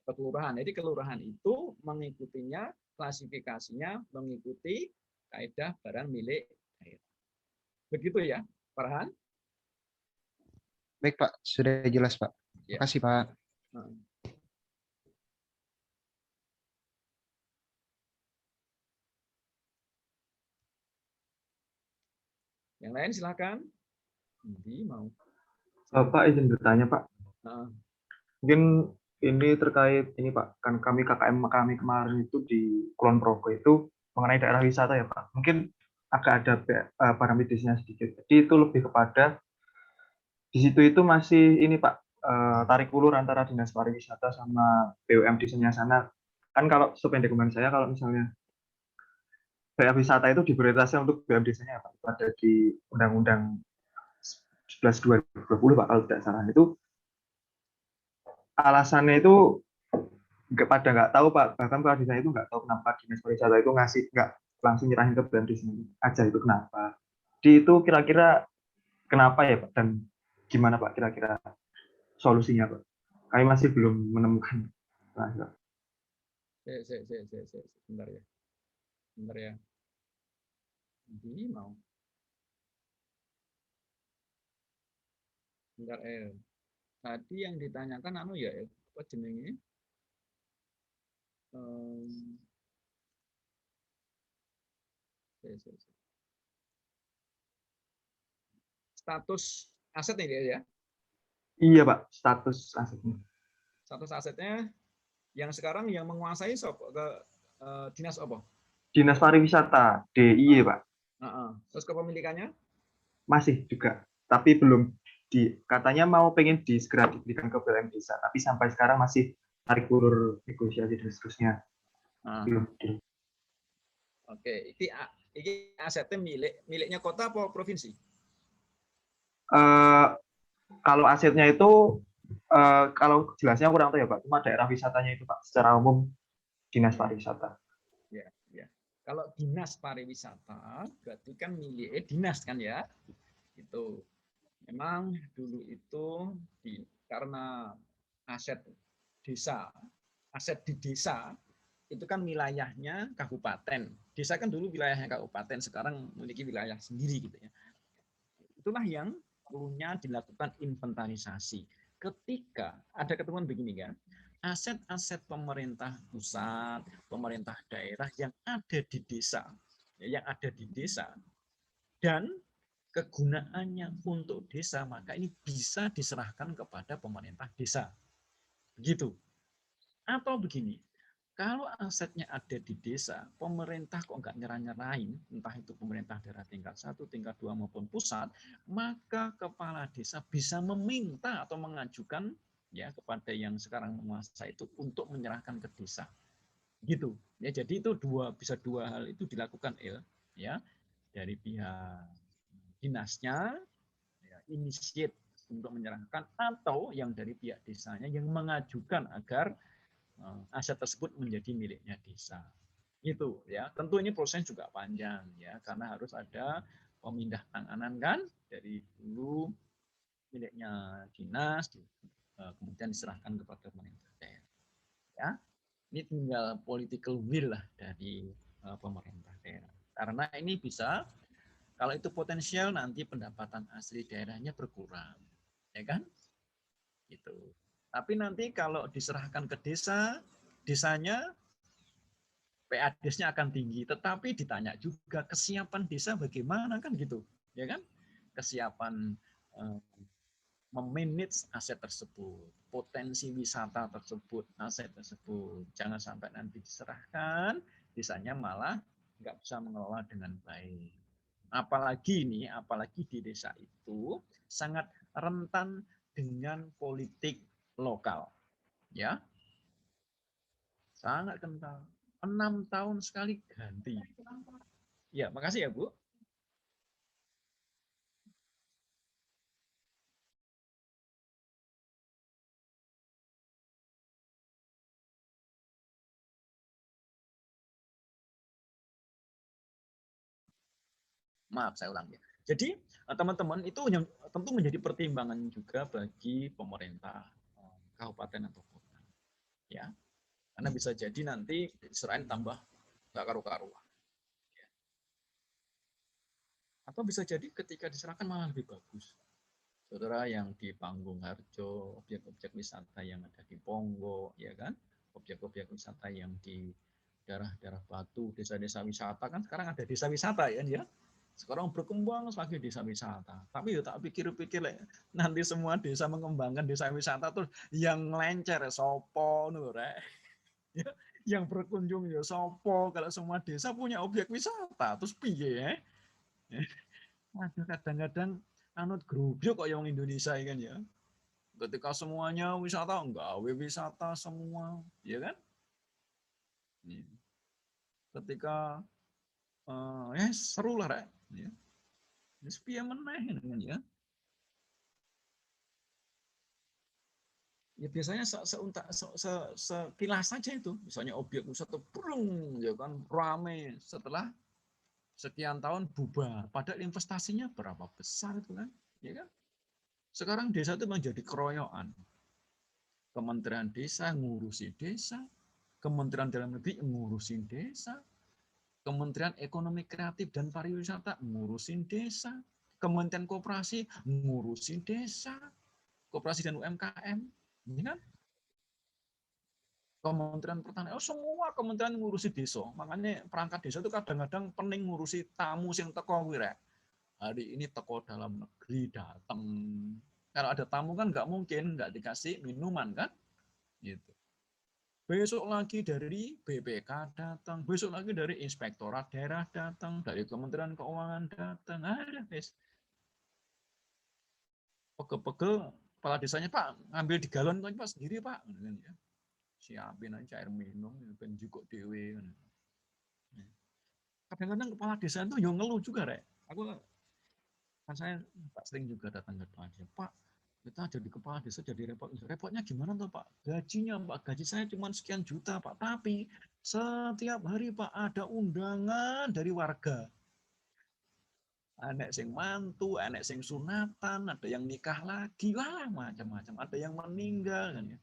S1: atau kelurahan. Jadi kelurahan itu mengikutinya, klasifikasinya mengikuti kaidah barang milik daerah. Begitu ya, Farhan?
S2: Baik, Pak. Sudah jelas, Pak. Terima kasih, Pak.
S1: Yang lain silakan. Nanti mau.
S12: Pak, izin bertanya, Pak. Mungkin ini terkait ini, Pak. Kan kami KKM kami kemarin itu di Kulon Progo itu mengenai daerah wisata ya, Pak. Mungkin agak ada parameterisnya sedikit. Jadi itu lebih kepada di situ itu masih ini, Pak, tarik ulur antara Dinas Pariwisata sama BUM di sana. Kan kalau sependek kemarin saya, kalau misalnya daerah wisata itu diprioritaskan untuk BUM desanya, Pak. Itu ada di Undang-Undang 11/2020, Pak, kalau tidak salah. Itu alasannya itu nggak tahu, Pak. Bahkan Pak di sana itu nggak tahu kenapa Dinas Pariwisata itu nggak langsung nyerahin ke BUM desanya aja, itu kenapa. Di itu kira-kira kenapa ya, Pak? Dan gimana, Pak, kira-kira solusinya, Pak? Kami masih belum menemukan.
S1: Sebentar ya. Ini mau. Bentar, tadi yang ditanyakan ya, apa jenenge? Status aset ini ya?
S12: Iya, Pak, status asetnya.
S1: Status asetnya yang sekarang yang menguasai ke dinas apa?
S12: Dinas Pariwisata, DIY, Pak.
S1: Terus kepemilikannya?
S12: Masih juga, tapi belum katanya pengen segera diberikan ke BUM desa, tapi sampai sekarang masih tarik ulur negosiasi dan seterusnya.
S1: Oke, Ini asetnya miliknya kota apa provinsi?
S12: Kalau asetnya itu kalau jelasnya kurang tahu ya Pak, cuma daerah wisatanya itu Pak, secara umum dinas pariwisata.
S1: Ya, ya. Kalau dinas pariwisata berarti kan miliknya dinas kan ya, itu. Memang dulu itu karena aset desa, aset di desa itu kan wilayahnya kabupaten. Desa kan dulu wilayahnya kabupaten, sekarang memiliki wilayah sendiri gitu ya. Itulah yang perlunya dilakukan inventarisasi. Ketika ada ketemuan begini kan, aset-aset pemerintah pusat, pemerintah daerah yang ada di desa, dan kegunaannya untuk desa, maka ini bisa diserahkan kepada pemerintah desa. Begitu. Atau begini, kalau asetnya ada di desa, pemerintah kok nggak nyerah-nyerahin, entah itu pemerintah daerah tingkat 1, tingkat 2 maupun pusat, maka kepala desa bisa meminta atau mengajukan ya kepada yang sekarang menguasai itu untuk menyerahkan ke desa. Gitu. Ya, jadi itu bisa dua hal itu dilakukan ya dari pihak dinasnya ya, inisiat untuk menyerahkan, atau yang dari pihak desanya yang mengajukan agar aset tersebut menjadi miliknya desa. Itu ya. Tentu ini proses juga panjang ya, karena harus ada pemindah tanganan kan dari dulu miliknya dinas kemudian diserahkan kepada pemerintah daerah. Ya. Ini tinggal political will lah dari pemerintah daerah. Karena ini bisa, kalau itu potensial nanti pendapatan asli daerahnya berkurang. Ya kan? Gitu. Tapi nanti kalau diserahkan ke desa, desanya PADES-nya akan tinggi, tetapi ditanya juga kesiapan desa bagaimana kan gitu, ya kan? Kesiapan memanage aset tersebut, potensi wisata tersebut, aset tersebut. Jangan sampai nanti diserahkan, desanya malah nggak bisa mengelola dengan baik. Apalagi di desa itu sangat rentan dengan politik lokal, ya, sangat kental. 6 tahun sekali ganti. Ya, makasih ya Bu. Maaf, saya ulang ya. Jadi teman-teman itu yang tentu menjadi pertimbangan juga bagi pemerintah kabupaten atau kota. Ya, karena bisa jadi nanti diserahin tambah nggak karu-karuan. Ya. Atau bisa jadi ketika diserahkan malah lebih bagus. Saudara yang di Panggung Harjo, objek-objek wisata yang ada di Ponggo, ya kan? Objek-objek wisata yang di daerah-daerah Batu, desa-desa wisata kan sekarang ada desa wisata ya. Sekarang berkembang lagi desa wisata. Tapi ya tak pikir-pikir nanti semua desa mengembangkan desa wisata terus yang ngelencer sopo nure. Ya, yang berkunjung ya sopo, kalau semua desa punya objek wisata terus piye ya? Kadang-kadang anut grup kok yang Indonesia kan ya. Ketika semuanya wisata, enggak wisata semua, ya kan? Ketika seru lah, Rek. Ya. Piye meneh kan ya. Ya biasanya sekilas saja itu, misalnya objek wisata brung ya kan rame, setelah sekian tahun bubar, padahal investasinya berapa besar itu kan, ya kan? Sekarang desa itu menjadi keroyokan. Kementerian Desa ngurusi desa, Kementerian Dalam Negeri ngurusin desa, Kementerian Ekonomi Kreatif dan Pariwisata ngurusin desa, Kementerian Koperasi ngurusin desa, Koperasi dan UMKM, ini kan? Kementerian Pertanian, semua kementerian ngurusi desa. Makanya perangkat desa itu kadang-kadang pening ngurusi tamu sing teko kuwi rek. Hari ini teko dalam negeri datang. Kalau ada tamu kan nggak mungkin nggak dikasih minuman kan? Gitu. Besok lagi dari BPK datang, besok lagi dari Inspektorat Daerah datang, dari Kementerian Keuangan datang, ada guys. Pegel-pegel kepala desanya Pak ngambil di galon kan Pak sendiri Pak. Siapin aja air minum, ben juga dewe. kadang-kadang kepala desa itu yang ngeluh juga, Rek. Aku kan saya sering juga datang ke kepala desa, Pak, kita jadi kepala desa jadi repot. Repotnya gimana tuh Pak? Gajinya Pak, gaji saya cuma sekian juta Pak, tapi setiap hari Pak ada undangan dari warga. Anak sing mantu, anak sing sunatan, ada yang nikah lagi, lah macam-macam, ada yang meninggal kan ya.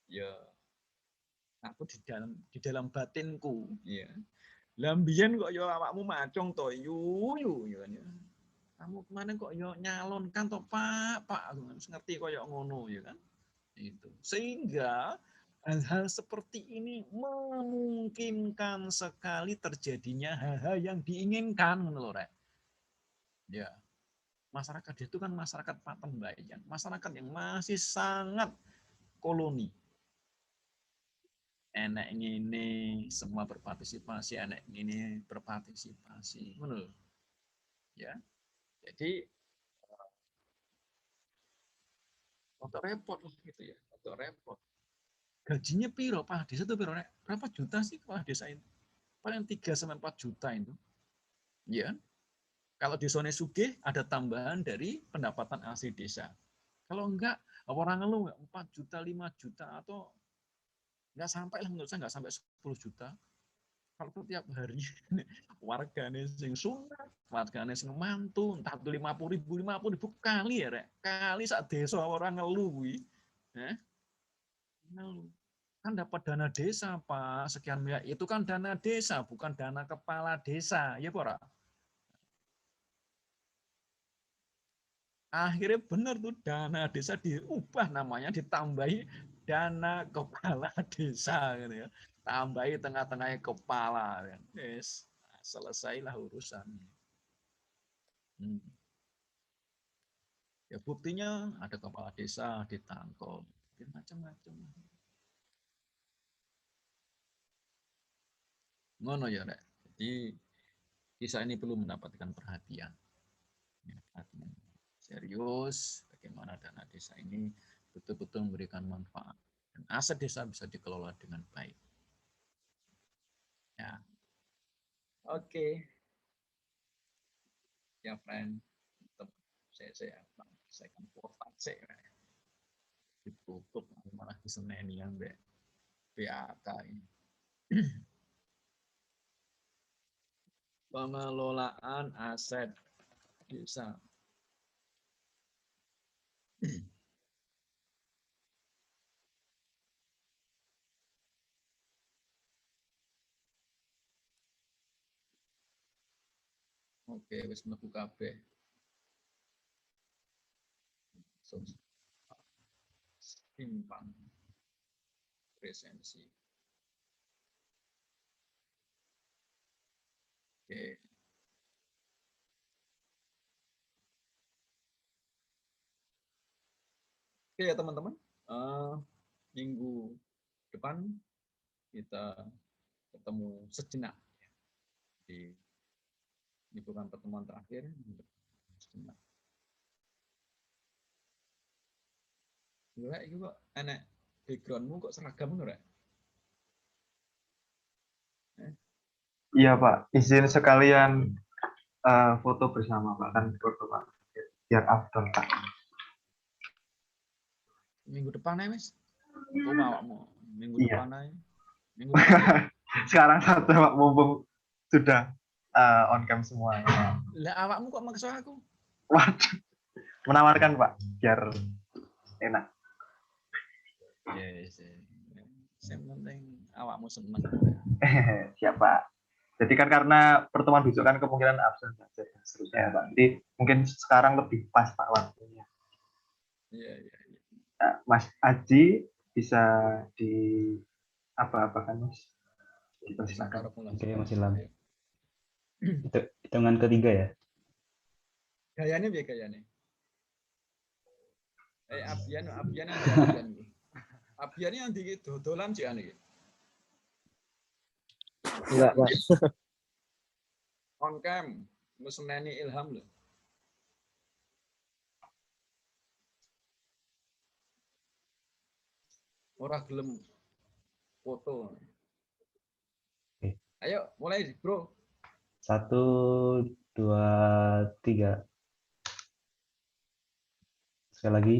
S1: Ya, aku di dalam batinku, ya. Lambian kok yo awakmu macong to, yu kan ya. Kamu kemarin kok yo nyalonkan to Pak, aku ngerti kok yo ngono ya kan. Itu. Sehingga hal-hal seperti ini memungkinkan sekali terjadinya hal-hal yang diinginkan menurut Rek. Ya. Masyarakat itu kan masyarakat paten bayan, masyarakat yang masih sangat koloni. Enak ini semua berpartisipasi, enak ini berpartisipasi, menurut. Ya. Jadi untuk repot lah gitu ya, untuk repot. Gajinya piro Pak Desa itu piro? Berapa juta sih Pak Desa itu? Paling 3 sampai 4 juta itu. Ya. Kalau di zona sugih ada tambahan dari pendapatan asli desa. Kalau enggak, orang ngeluh 4 juta, 5 juta atau enggak sampai lah menurut saya enggak sampai 10 juta. Kalau setiap hari warganya sing sunat, warganya sing mantu, entah itu 50.000 kali ya, Rek. Kali sak desa orang ngeluh kuwi. Ngeluh. Kan dapat dana desa, Pak, sekian miliar. Itu kan dana desa, bukan dana kepala desa. Ya, Pak? Akhirnya benar tuh dana desa diubah namanya, ditambahi dana kepala desa gitu ya. Tambahi tengah-tengahnya kepala. Yes. Nah, selesailah urusan. Ya buktinya ada kepala desa ditangkap, macam-macam. Ngono ya, Rek. Jadi kisah ini perlu mendapatkan perhatian. Perhatian serius, bagaimana dana desa ini betul-betul memberikan manfaat dan aset desa bisa dikelola dengan baik. Ya, oke. Ya, friend, tetap saya akan profit saya. Ditutup malah diseneni yang BAK ini. Pengelolaan aset desa. Oke, wis mlebu kabeh. Simpang presensi. Oke. Oke ya teman-teman, minggu depan kita ketemu sejenak. Ini bukan pertemuan terakhir, sejenak. Rek, itu kok enak backgroundmu kok seragam Rek?
S12: Iya Pak, izin sekalian foto bersama Pak, kan foto Pak, biar after Pak.
S1: Minggu depan ya Mas? Oh awakmu, minggu
S12: Iya.
S1: depan aja. Minggu depan.
S12: Sekarang satu Pak, mumpung sudah on cam semua.
S1: Lah awakmu kok maksa aku?
S12: Waduh, menawarkan Pak, biar enak.
S1: Yes. Yang penting awakmu seneng.
S12: Siapa? Jadi kan karena pertemuan besok kan kemungkinan absen saja dan seterusnya ya Pak. Jadi mungkin sekarang lebih pas Pak waktunya.
S1: Iya.
S12: Nah, Mas Aji bisa di apa-apakan Mas? Dipersilakan.
S13: Oke Mas Ilham. Hitungan ketiga ya.
S1: Gayanya biar gayanya. Abian yang di dodolan sih aneh.
S5: Enggak, Pak.
S1: On cam, meseneni Ilham loh. Ora gelem foto. Ayo, mulai, Bro.
S12: 1, 2, 3. Sekali lagi.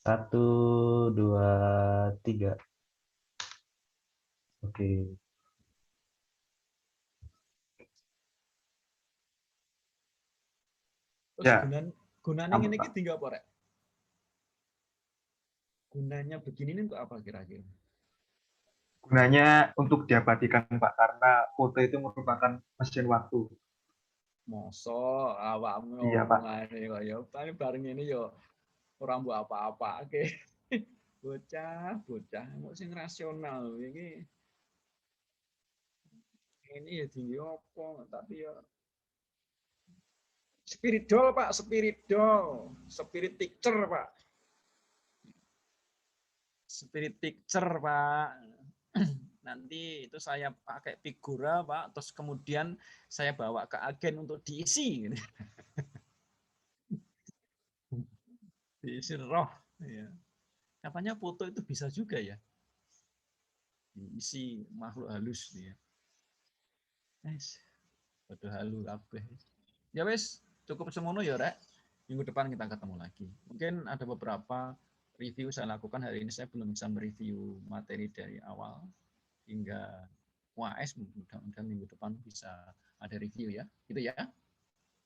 S12: 1, 2, 3. Oke.
S1: Terus
S12: Ya.
S1: gunanya
S12: Apa,
S1: ini
S12: Pak?
S1: tinggal apa, Rek? Gunanya begini ini untuk apa kira-kira?
S12: Gunanya untuk diabadikan, Pak, karena foto itu merupakan mesin waktu.
S1: Mosok awakmu
S12: Iya, Pak.
S1: omongane kaya paling bareng ini yo ora mbok apa-apa. Oke. Bocah mau sing rasional ini ya tinggi opo tapi ya spirit doll Pak, spirit doll, spirit picture Pak, spirit picture Pak. Nanti itu saya pakai figura Pak, terus kemudian saya bawa ke agen untuk diisi, diisi roh. Ya. Katanya foto itu bisa juga ya, diisi makhluk halus ya. Nice. Foto halu kabeh. Ya wes, cukup semono ya Rek. Minggu depan kita ketemu lagi. Mungkin ada beberapa review saya lakukan hari ini, saya belum bisa mereview materi dari awal hingga UAS, mudah-mudahan minggu depan bisa ada review ya. Gitu ya.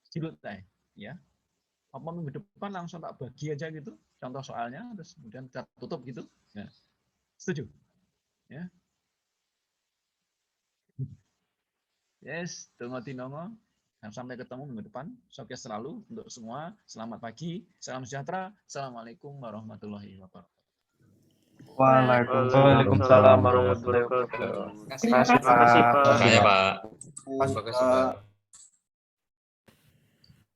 S1: Silut ya. Apa minggu depan langsung tak bagi aja gitu contoh soalnya, terus kemudian kita tutup gitu. Ya. Setuju? Ya. Yes, tunggu tinongo. Sampai ketemu minggu depan. Sukses selalu untuk semua. Selamat pagi, salam sejahtera. Assalamualaikum warahmatullahi wabarakatuh.
S12: Waalaikumsalam warahmatullahi wabarakatuh.
S1: Terima kasih, Pak.
S11: Terima kasih, Pak.
S12: Terima kasih, Pak.